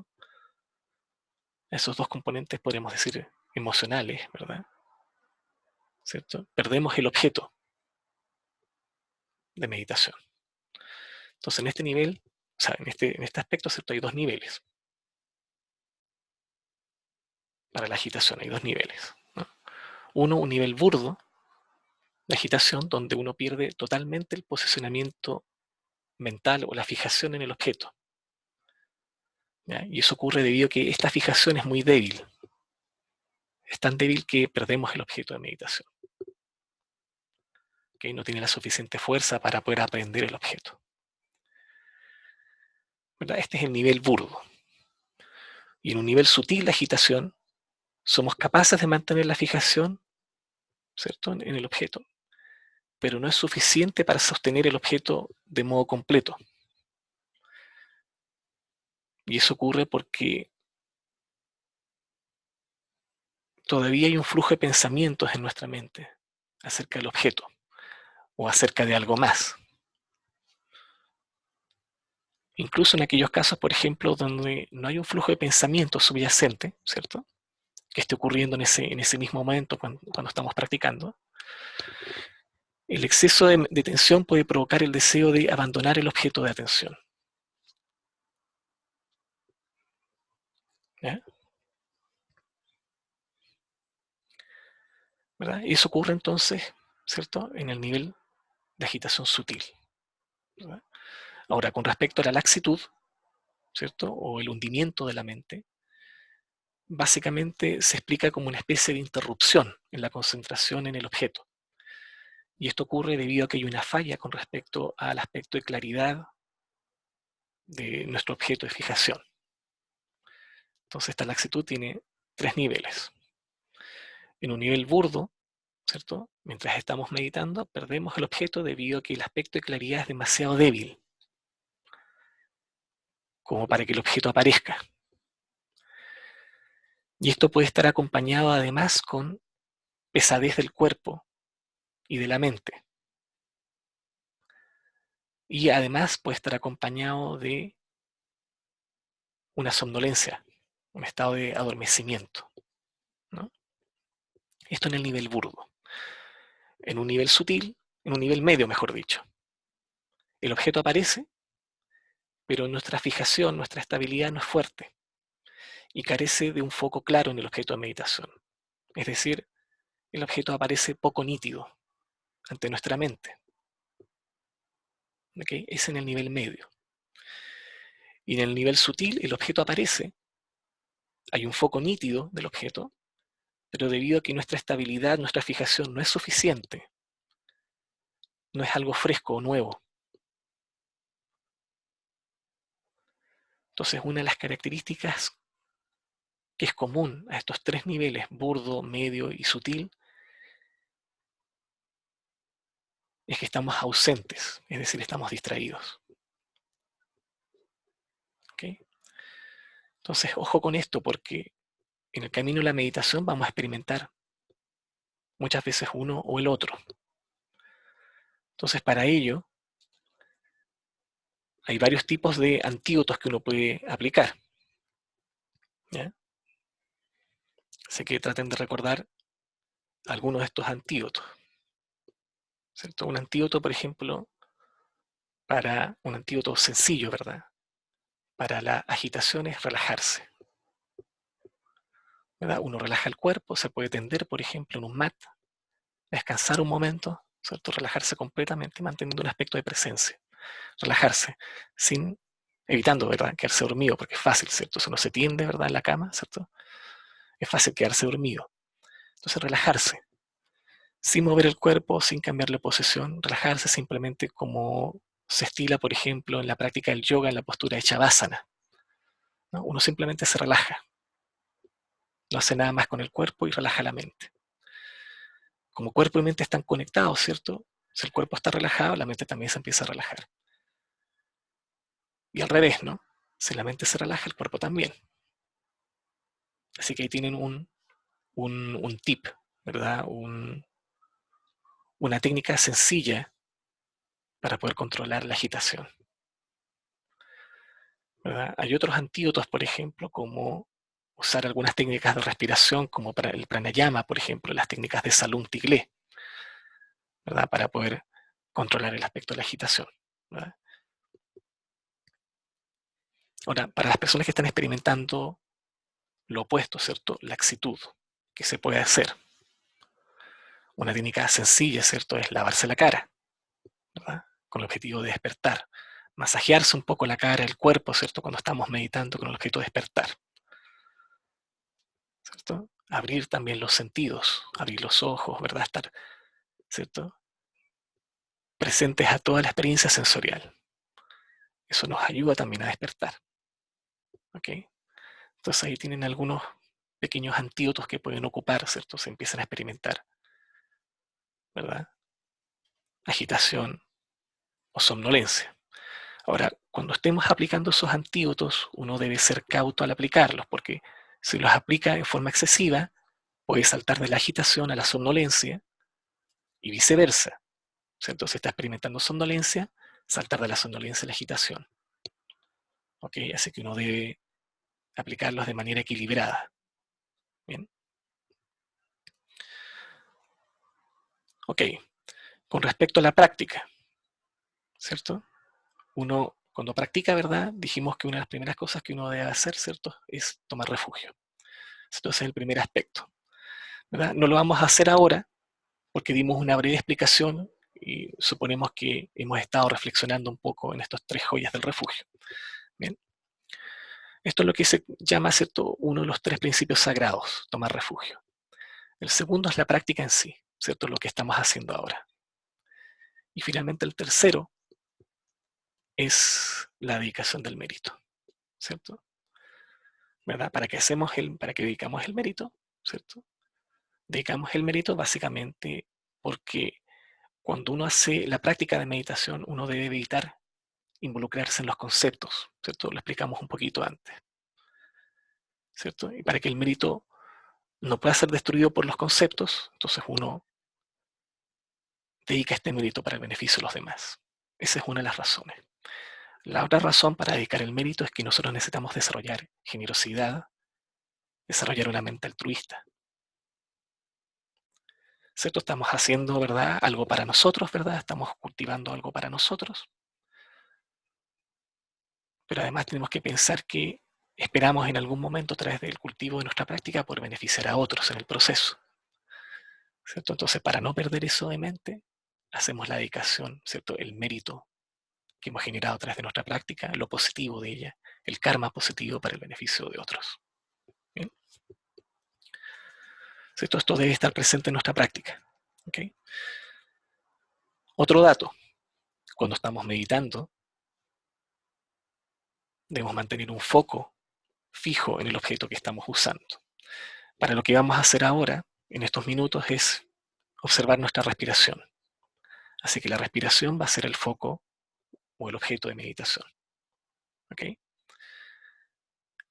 Esos dos componentes, podríamos decir, emocionales, ¿verdad? ¿Cierto? Perdemos el objeto de meditación. Entonces, en este nivel, o sea, en este aspecto, ¿cierto?, hay dos niveles. Para la agitación hay dos niveles, ¿no? Uno, un nivel burdo de agitación, donde uno pierde totalmente el posicionamiento mental o la fijación en el objeto, ¿ya? Y eso ocurre debido a que esta fijación es muy débil. Es tan débil que perdemos el objeto de meditación, que no tiene la suficiente fuerza para poder aprender el objeto, ¿verdad? Este es el nivel burdo. Y en un nivel sutil de agitación, somos capaces de mantener la fijación, ¿cierto?, en el objeto, pero no es suficiente para sostener el objeto de modo completo. Y eso ocurre porque todavía hay un flujo de pensamientos en nuestra mente acerca del objeto o acerca de algo más. Incluso en aquellos casos, por ejemplo, donde no hay un flujo de pensamiento subyacente, ¿cierto?, que esté ocurriendo en ese mismo momento cuando estamos practicando, el exceso de tensión puede provocar el deseo de abandonar el objeto de atención, ¿ya? ¿Verdad? Y eso ocurre entonces, ¿cierto?, en el nivel de agitación sutil, ¿verdad? Ahora, con respecto a la laxitud, ¿cierto?, o el hundimiento de la mente, básicamente se explica como una especie de interrupción en la concentración en el objeto. Y esto ocurre debido a que hay una falla con respecto al aspecto de claridad de nuestro objeto de fijación. Entonces esta laxitud tiene 3 niveles. En un nivel burdo, ¿cierto? Mientras estamos meditando, perdemos el objeto debido a que el aspecto de claridad es demasiado débil como para que el objeto aparezca. Y esto puede estar acompañado además con pesadez del cuerpo y de la mente. Y además puede estar acompañado de una somnolencia, un estado de adormecimiento, ¿no? Esto en el nivel burdo. En un nivel sutil, en un nivel medio, mejor dicho, el objeto aparece, pero nuestra fijación, nuestra estabilidad no es fuerte y carece de un foco claro en el objeto de meditación. Es decir, el objeto aparece poco nítido ante nuestra mente. ¿Okay? Es en el nivel medio. Y en el nivel sutil el objeto aparece, hay un foco nítido del objeto, pero debido a que nuestra estabilidad, nuestra fijación no es suficiente, no es algo fresco o nuevo. Entonces, una de las características que es común a estos 3 niveles, burdo, medio y sutil, es que estamos ausentes, es decir, estamos distraídos. ¿Okay? Entonces, ojo con esto, porque en el camino de la meditación vamos a experimentar muchas veces uno o el otro. Entonces, para ello, hay varios tipos de antídotos que uno puede aplicar. ¿Ya? Así que traten de recordar algunos de estos antídotos. ¿Cierto? Un antídoto, por ejemplo, para un antídoto sencillo, ¿verdad? Para la agitación es relajarse. ¿Verdad? Uno relaja el cuerpo, se puede tender, por ejemplo, en un mat, descansar un momento, ¿cierto? Relajarse completamente, manteniendo un aspecto de presencia. Relajarse, sin, evitando, ¿verdad? Quedarse dormido, porque es fácil, ¿cierto? Si uno se tiende, ¿verdad? En la cama, ¿cierto? Es fácil quedarse dormido. Entonces, relajarse, sin mover el cuerpo, sin cambiarle posición, relajarse simplemente como se estila, por ejemplo, en la práctica del yoga, en la postura de Shavasana, ¿no? Uno simplemente se relaja, no hace nada más con el cuerpo y relaja la mente. Como cuerpo y mente están conectados, ¿cierto? Si el cuerpo está relajado, la mente también se empieza a relajar. Y al revés, ¿no? Si la mente se relaja, el cuerpo también. Así que ahí tienen un tip, ¿verdad? Una técnica sencilla para poder controlar la agitación, ¿verdad? Hay otros antídotos, por ejemplo, como usar algunas técnicas de respiración, como para el pranayama, por ejemplo, las técnicas de Salum Tiglé, ¿verdad? Para poder controlar el aspecto de la agitación, ¿verdad? Ahora, para las personas que están experimentando lo opuesto, ¿cierto? Laxitud, que se puede hacer. Una técnica sencilla, ¿cierto? Es lavarse la cara, ¿verdad? Con el objetivo de despertar. Masajearse un poco la cara, el cuerpo, ¿cierto? Cuando estamos meditando con el objeto de despertar, ¿cierto? Abrir también los sentidos, abrir los ojos, ¿verdad? Estar, ¿cierto? Presentes a toda la experiencia sensorial. Eso nos ayuda también a despertar, ¿ok? Entonces ahí tienen algunos pequeños antídotos que pueden ocupar, ¿cierto? Se empiezan a experimentar, ¿verdad? Agitación o somnolencia. Ahora, cuando estemos aplicando esos antídotos, uno debe ser cauto al aplicarlos, porque si los aplica en forma excesiva, puede saltar de la agitación a la somnolencia y viceversa. ¿Cierto? Si está experimentando somnolencia, saltar de la somnolencia a la agitación. ¿Ok? Así que uno debe aplicarlos de manera equilibrada. Bien. Ok. Con respecto a la práctica, ¿cierto? Uno, cuando practica, ¿verdad? Dijimos que una de las primeras cosas que uno debe hacer, ¿cierto? Es tomar refugio. Entonces es el primer aspecto, ¿verdad? No lo vamos a hacer ahora porque dimos una breve explicación y suponemos que hemos estado reflexionando un poco en estos 3 joyas del refugio. Bien. Esto es lo que se llama, ¿cierto?, uno de los 3 principios sagrados, tomar refugio. El segundo es la práctica en sí, ¿cierto?, lo que estamos haciendo ahora. Y finalmente el tercero es la dedicación del mérito, ¿cierto? ¿verdad? ¿Para qué dedicamos el mérito? ¿Cierto? Dedicamos el mérito básicamente porque cuando uno hace la práctica de meditación, uno debe evitar involucrarse en los conceptos, ¿cierto? Lo explicamos un poquito antes, ¿cierto? Y para que el mérito no pueda ser destruido por los conceptos, entonces uno dedica este mérito para el beneficio de los demás. Esa es una de las razones. La otra razón para dedicar el mérito es que nosotros necesitamos desarrollar generosidad, desarrollar una mente altruista, ¿cierto? Estamos haciendo, ¿verdad? Algo para nosotros, ¿verdad? Estamos cultivando algo para nosotros, pero además tenemos que pensar que esperamos en algún momento a través del cultivo de nuestra práctica por beneficiar a otros en el proceso, ¿cierto? Entonces, para no perder eso de mente, hacemos la dedicación, ¿cierto? El mérito que hemos generado a través de nuestra práctica, lo positivo de ella, el karma positivo para el beneficio de otros. ¿Bien? ¿Cierto? Esto debe estar presente en nuestra práctica. ¿Okay? Otro dato, cuando estamos meditando, debemos mantener un foco fijo en el objeto que estamos usando. Para lo que vamos a hacer ahora, en estos minutos, es observar nuestra respiración. Así que la respiración va a ser el foco o el objeto de meditación. ¿Okay?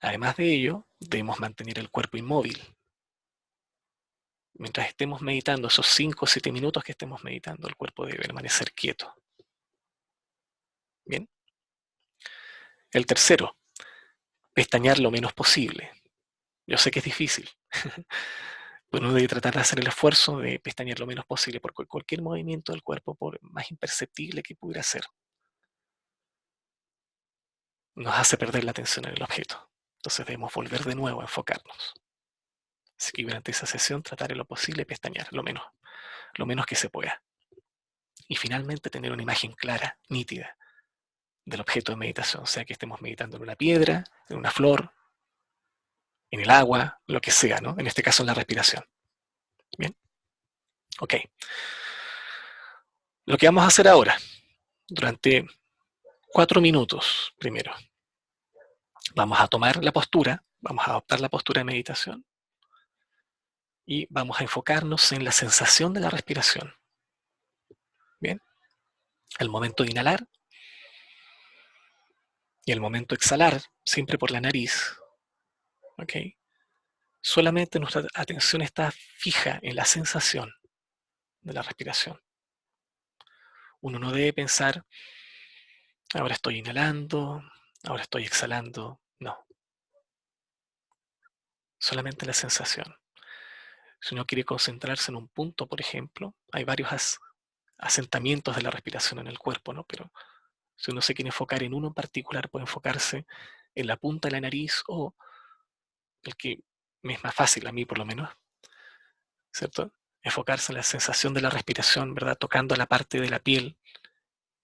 Además de ello, debemos mantener el cuerpo inmóvil. Mientras estemos meditando, esos 5 o 7 minutos que estemos meditando, el cuerpo debe permanecer quieto. Bien. El tercero, pestañear lo menos posible. Yo sé que es difícil. Uno debe tratar de hacer el esfuerzo de pestañear lo menos posible, porque cualquier movimiento del cuerpo, por más imperceptible que pudiera ser, nos hace perder la atención en el objeto. Entonces debemos volver de nuevo a enfocarnos. Así que durante esa sesión tratar en lo posible de pestañear lo menos que se pueda. Y finalmente tener una imagen clara, nítida, del objeto de meditación, sea que estemos meditando en una piedra, en una flor, en el agua, lo que sea, ¿no? En este caso en la respiración. Bien, ok. Lo que vamos a hacer ahora, durante 4 minutos primero, vamos a tomar la postura, vamos a adoptar la postura de meditación y vamos a enfocarnos en la sensación de la respiración. Bien, el momento de inhalar y el momento de exhalar, siempre por la nariz. ¿Ok? Solamente nuestra atención está fija en la sensación de la respiración. Uno no debe pensar, ahora estoy inhalando, ahora estoy exhalando. No, solamente la sensación. Si uno quiere concentrarse en un punto, por ejemplo, hay varios asentamientos de la respiración en el cuerpo, ¿no? Pero si uno se quiere enfocar en uno en particular, puede enfocarse en la punta de la nariz o el que me es más fácil a mí por lo menos, ¿cierto? Enfocarse en la sensación de la respiración, ¿verdad? Tocando la parte de la piel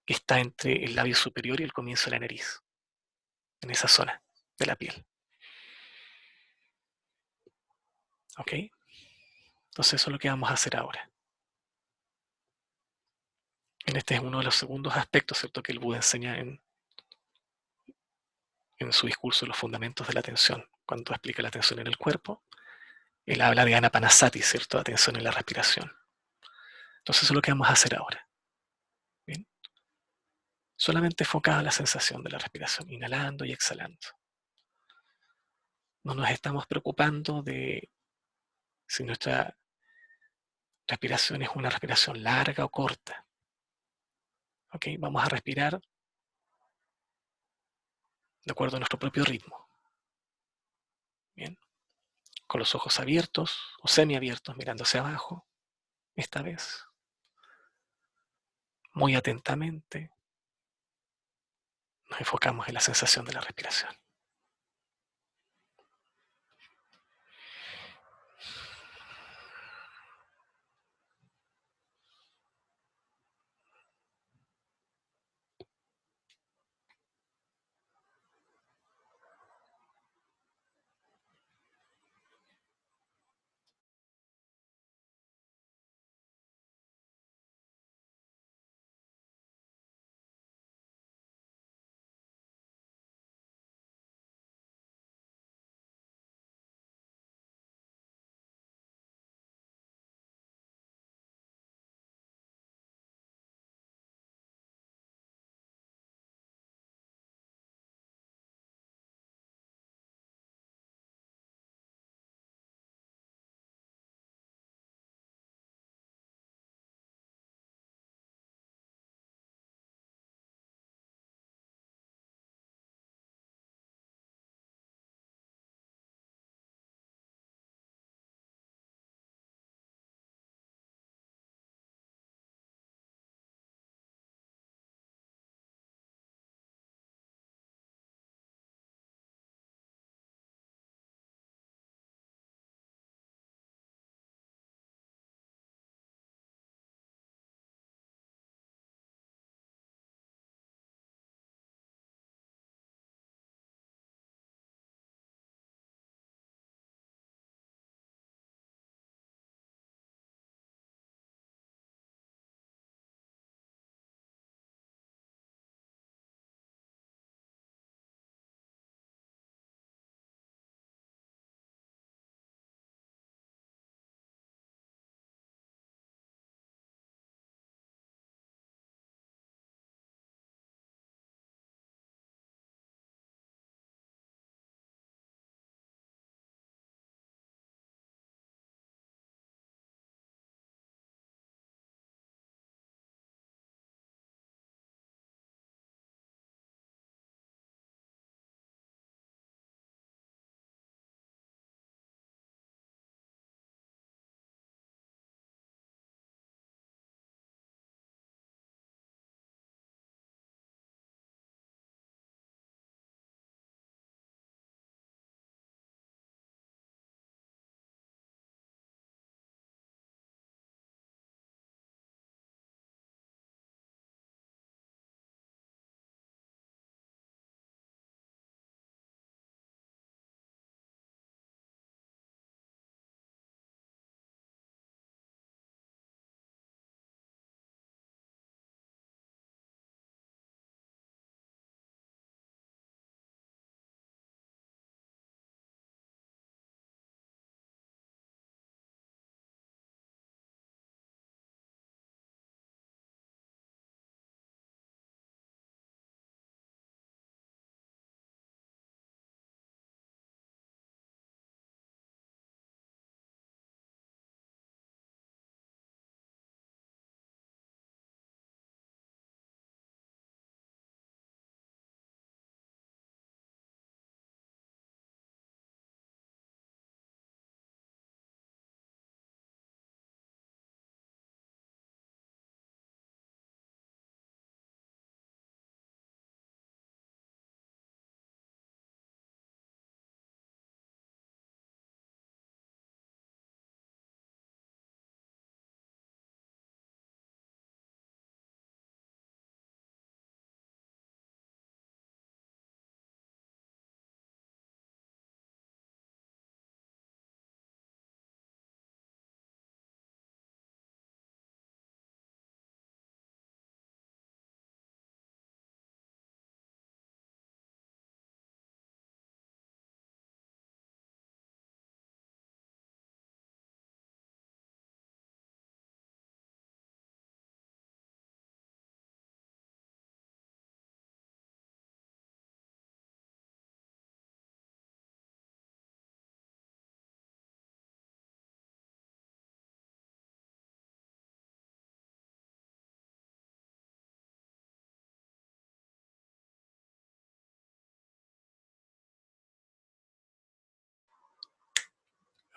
que está entre el labio superior y el comienzo de la nariz, en esa zona de la piel. ¿Ok? Entonces eso es lo que vamos a hacer ahora. Este es uno de los segundos aspectos, ¿cierto?, que el Buda enseña en su discurso de los fundamentos de la atención. Cuando explica la atención en el cuerpo, él habla de anapanasati, ¿cierto?, atención en la respiración. Entonces eso es lo que vamos a hacer ahora. ¿Bien? Solamente enfocado en la sensación de la respiración, inhalando y exhalando. No nos estamos preocupando de si nuestra respiración es una respiración larga o corta. ¿Ok? Vamos a respirar de acuerdo a nuestro propio ritmo. Bien, con los ojos abiertos o semiabiertos, mirando hacia abajo, esta vez, muy atentamente, nos enfocamos en la sensación de la respiración.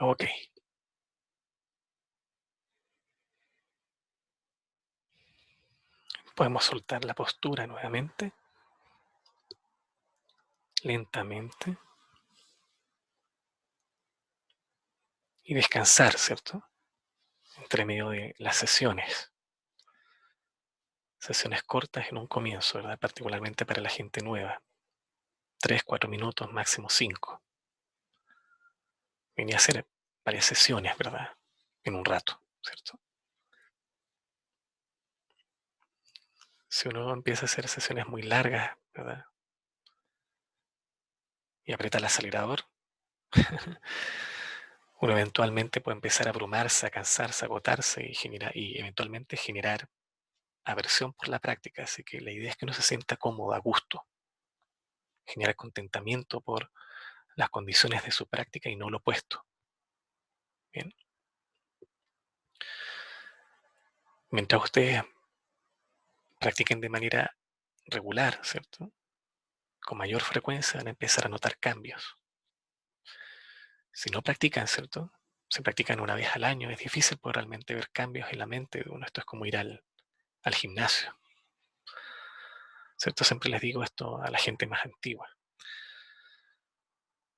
Ok. Podemos soltar la postura nuevamente, lentamente, y descansar, ¿cierto? Entre medio de las sesiones. Sesiones cortas en un comienzo, ¿verdad? Particularmente para la gente nueva. 3, 4 minutos, máximo 5. Venía a hacer varias sesiones, ¿verdad? En un rato, ¿cierto? Si uno empieza a hacer sesiones muy largas, ¿verdad? Y aprieta el acelerador, uno eventualmente puede empezar a abrumarse, a cansarse, a agotarse y eventualmente generar aversión por la práctica. Así que la idea es que uno se sienta cómodo, a gusto, generar contentamiento por las condiciones de su práctica y no lo opuesto. Bien. Mientras ustedes practiquen de manera regular, ¿cierto? Con mayor frecuencia van a empezar a notar cambios. Si no practican, ¿cierto? Si practican una vez al año, es difícil poder realmente ver cambios en la mente de uno. Esto es como ir al gimnasio, ¿cierto? Siempre les digo esto a la gente más antigua.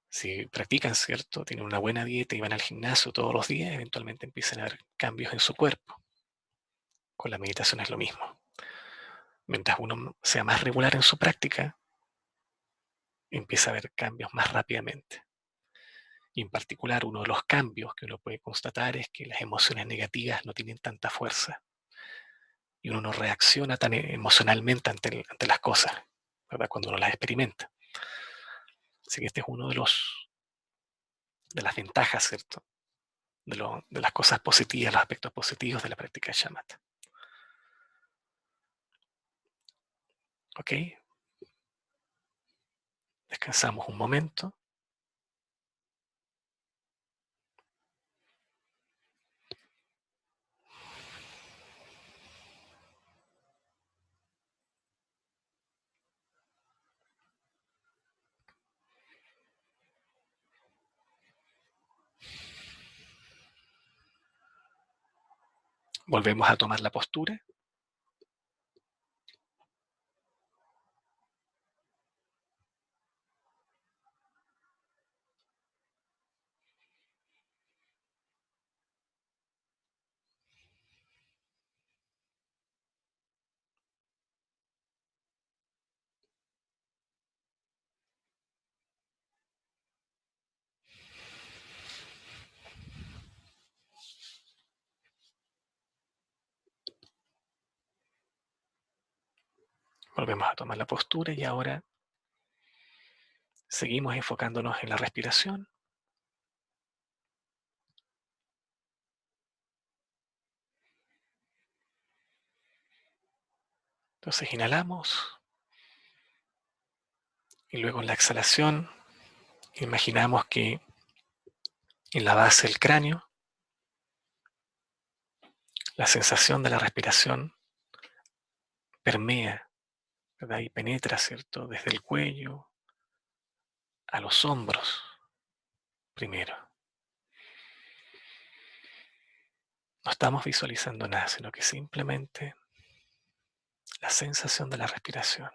Si practican, ¿cierto? Tienen una buena dieta y van al gimnasio todos los días, eventualmente empiezan a ver cambios en su cuerpo. Con la meditación es lo mismo. Mientras uno sea más regular en su práctica, empieza a ver cambios más rápidamente. Y en particular, uno de los cambios que uno puede constatar es que las emociones negativas no tienen tanta fuerza y uno no reacciona tan emocionalmente ante las cosas, ¿verdad? Cuando uno las experimenta. Así que este es uno de las ventajas, ¿cierto? De las cosas positivas, los aspectos positivos de la práctica de shamatha. ¿Ok? Descansamos un momento. Volvemos a tomar la postura. Volvemos a tomar la postura y ahora seguimos enfocándonos en la respiración. Entonces inhalamos y luego en la exhalación imaginamos que en la base del cráneo la sensación de la respiración permea, ¿verdad? Y penetra, ¿cierto? Desde el cuello a los hombros primero. No estamos visualizando nada, sino que simplemente la sensación de la respiración.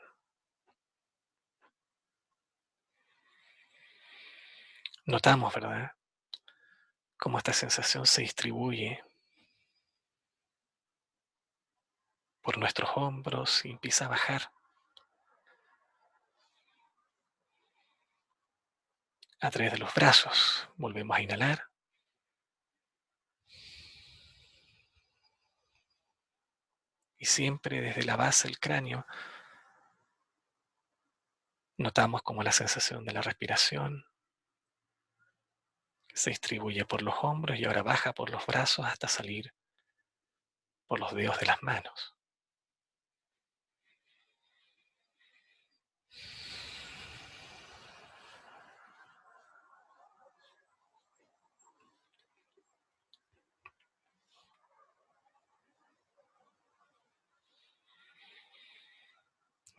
Notamos, ¿verdad? Cómo esta sensación se distribuye por nuestros hombros y empieza a bajar a través de los brazos. Volvemos a inhalar. Y siempre desde la base del cráneo notamos como la sensación de la respiración se distribuye por los hombros y ahora baja por los brazos hasta salir por los dedos de las manos.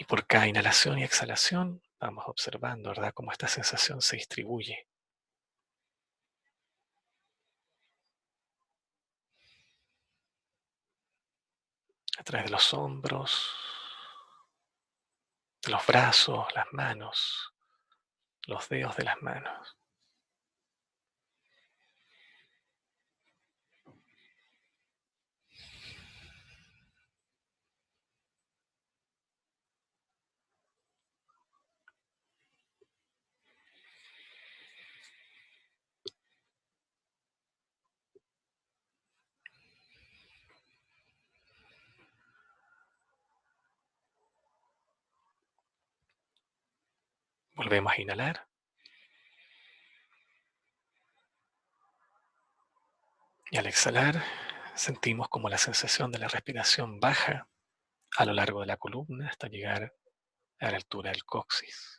Y por cada inhalación y exhalación vamos observando, ¿verdad?, cómo esta sensación se distribuye. a través de los hombros, de los brazos, las manos, los dedos de las manos. Volvemos a inhalar. Y al exhalar, sentimos como la sensación de la respiración baja a lo largo de la columna hasta llegar a la altura del coxis.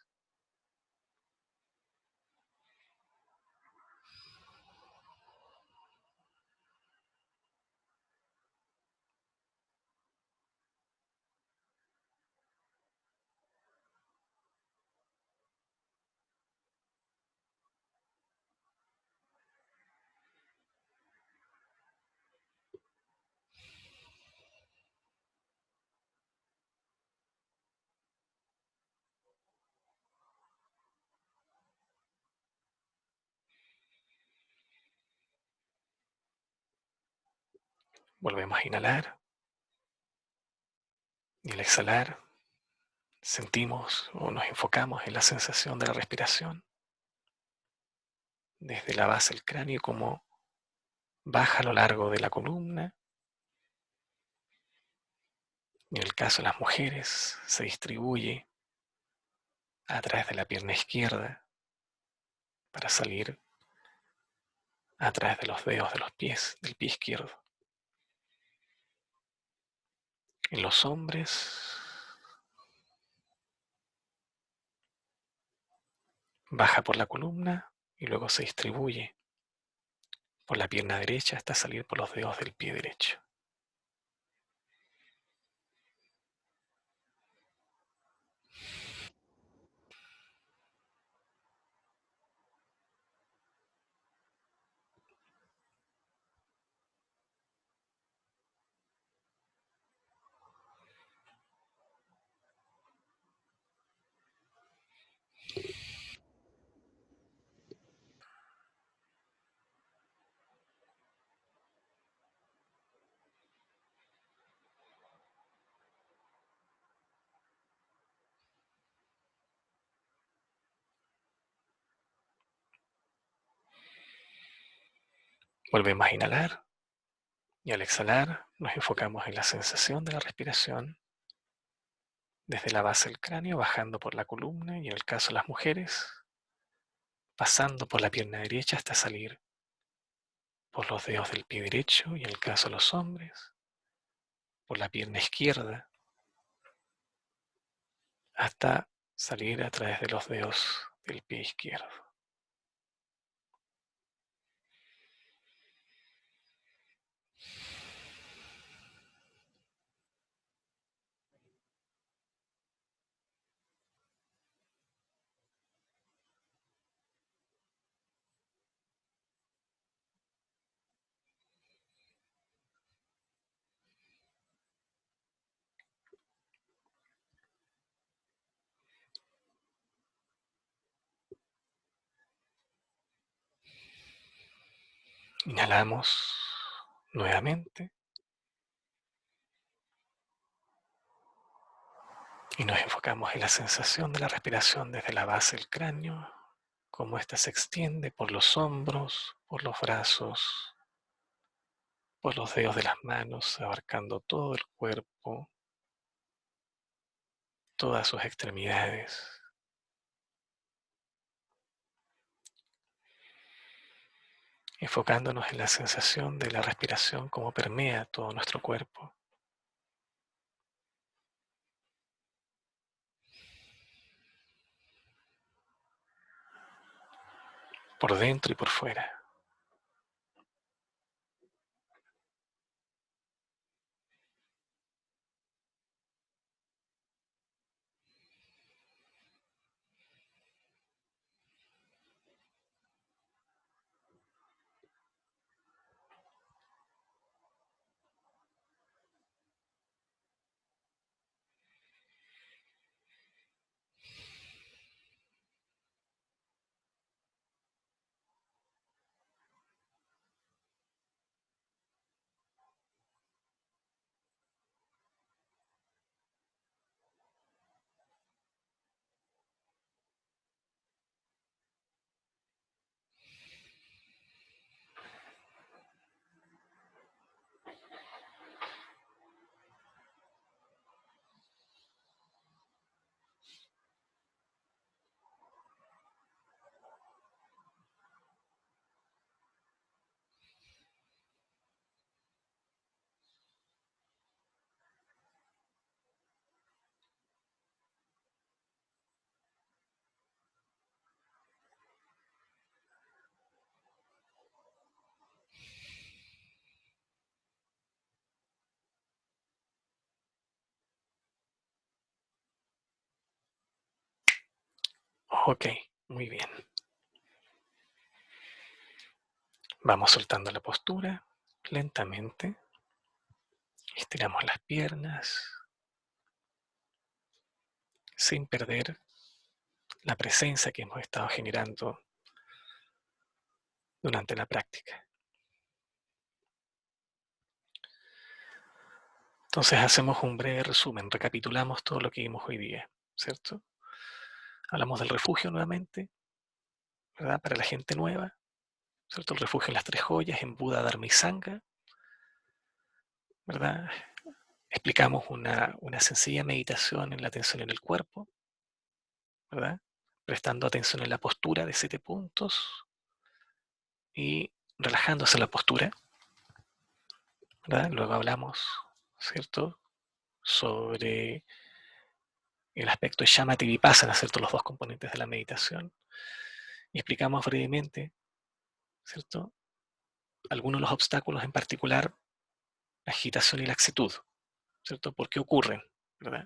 Volvemos a inhalar y al exhalar sentimos o nos enfocamos en la sensación de la respiración desde la base del cráneo, como baja a lo largo de la columna. Y en el caso de las mujeres se distribuye a través de la pierna izquierda para salir a través de los dedos de los pies, del pie izquierdo. En los hombres baja por la columna y luego se distribuye por la pierna derecha hasta salir por los dedos del pie derecho. Volvemos a inhalar y al exhalar nos enfocamos en la sensación de la respiración desde la base del cráneo, bajando por la columna y en el caso de las mujeres, pasando por la pierna derecha hasta salir por los dedos del pie derecho y en el caso de los hombres, por la pierna izquierda hasta salir a través de los dedos del pie izquierdo. Inhalamos nuevamente y nos enfocamos en la sensación de la respiración desde la base del cráneo, cómo ésta se extiende por los hombros, por los brazos, por los dedos de las manos, abarcando todo el cuerpo, todas sus extremidades, enfocándonos en la sensación de la respiración como permea todo nuestro cuerpo, por dentro y por fuera. Ok, muy bien. Vamos soltando la postura lentamente. Estiramos las piernas sin perder la presencia que hemos estado generando durante la práctica. Entonces hacemos un breve resumen, recapitulamos todo lo que vimos hoy día, ¿cierto? Hablamos del refugio nuevamente, ¿verdad? Para la gente nueva, ¿cierto? El refugio en las tres joyas, en Buda, Dharma y Sangha, ¿verdad? Explicamos una sencilla meditación en la atención en el cuerpo, ¿verdad? Prestando atención en la postura de 7 puntos y relajándose la postura, ¿verdad? Luego hablamos, ¿cierto? Sobre el aspecto de Shamatha y Vipassana, ¿cierto? Los dos componentes de la meditación. Y explicamos brevemente, ¿cierto? Algunos de los obstáculos, en particular la agitación y la laxitud, ¿cierto? ¿Por qué ocurren? ¿Verdad?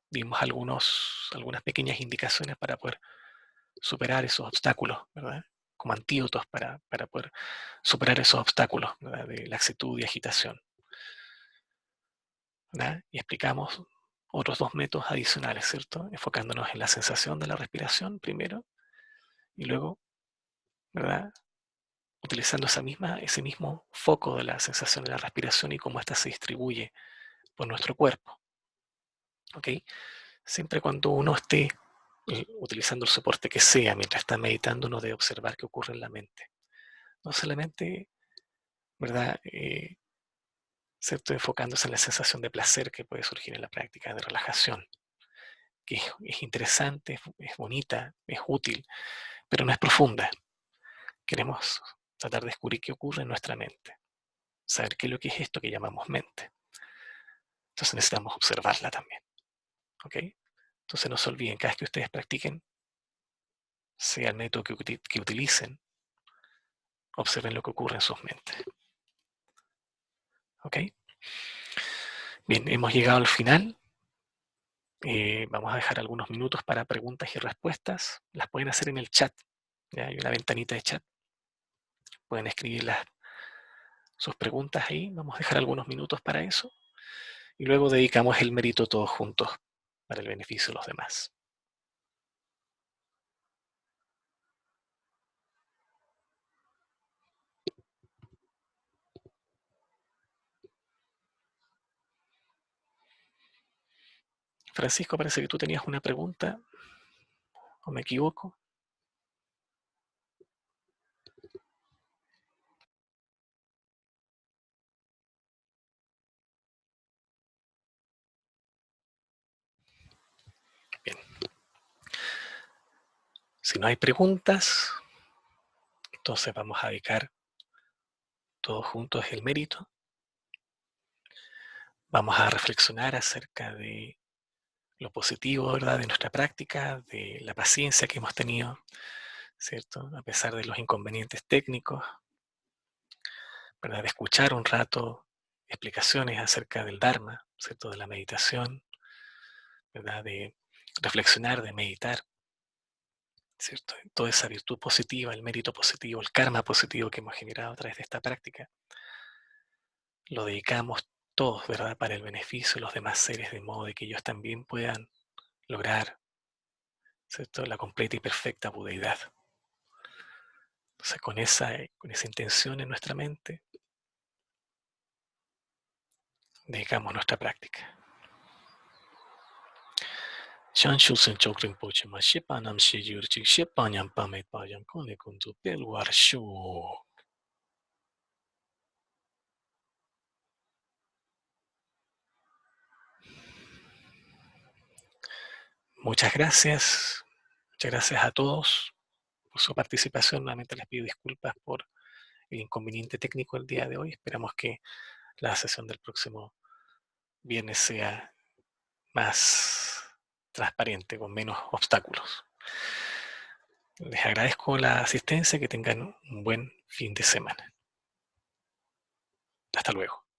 Dimos algunas pequeñas indicaciones para poder superar esos obstáculos, ¿verdad? Como antídotos para poder superar esos obstáculos, ¿verdad? De laxitud y agitación, ¿verdad? Y explicamos otros dos métodos adicionales, ¿cierto? Enfocándonos en la sensación de la respiración primero y luego, ¿verdad? Utilizando ese mismo foco de la sensación de la respiración y cómo ésta se distribuye por nuestro cuerpo, ¿ok? Siempre cuando uno esté utilizando el soporte que sea mientras está meditando, uno debe observar qué ocurre en la mente. No solamente, ¿verdad? ¿Cierto? Enfocándose en la sensación de placer que puede surgir en la práctica de relajación, que es interesante, es bonita, es útil, pero no es profunda. Queremos tratar de descubrir qué ocurre en nuestra mente, saber qué es lo que es esto que llamamos mente. Entonces necesitamos observarla también, ¿ok? Entonces no se olviden, cada vez que ustedes practiquen, sea el método que utilicen, observen lo que ocurre en sus mentes, ¿ok? Bien, hemos llegado al final. Vamos a dejar algunos minutos para preguntas y respuestas. Las pueden hacer en el chat. ¿Ya? Hay una ventanita de chat. Pueden escribir sus preguntas ahí. Vamos a dejar algunos minutos para eso. Y luego dedicamos el mérito todos juntos para el beneficio de los demás. Francisco, parece que tú tenías una pregunta. ¿O me equivoco? Bien. Si no hay preguntas, entonces vamos a dedicar todos juntos el mérito. Vamos a reflexionar acerca de lo positivo, ¿verdad?, de nuestra práctica, de la paciencia que hemos tenido, ¿cierto? A pesar de los inconvenientes técnicos, ¿verdad? De escuchar un rato explicaciones acerca del Dharma, ¿cierto? De la meditación, ¿verdad? De reflexionar, de meditar, ¿cierto? Toda esa virtud positiva, el mérito positivo, el karma positivo que hemos generado a través de esta práctica, lo dedicamos todos, ¿verdad?, para el beneficio de los demás seres, de modo de que ellos también puedan lograr, ¿cierto?, la completa y perfecta budeidad. Entonces, con esa intención en nuestra mente, dedicamos nuestra práctica. Shanshu Senchok Rinpoche Ma Shepanam Sheyurchik Shepanyam Pamet Payam Kone Kundu Pelwarshu. Muchas gracias a todos por su participación. Nuevamente les pido disculpas por el inconveniente técnico del día de hoy. Esperamos que la sesión del próximo viernes sea más transparente, con menos obstáculos. Les agradezco la asistencia, que tengan un buen fin de semana. Hasta luego.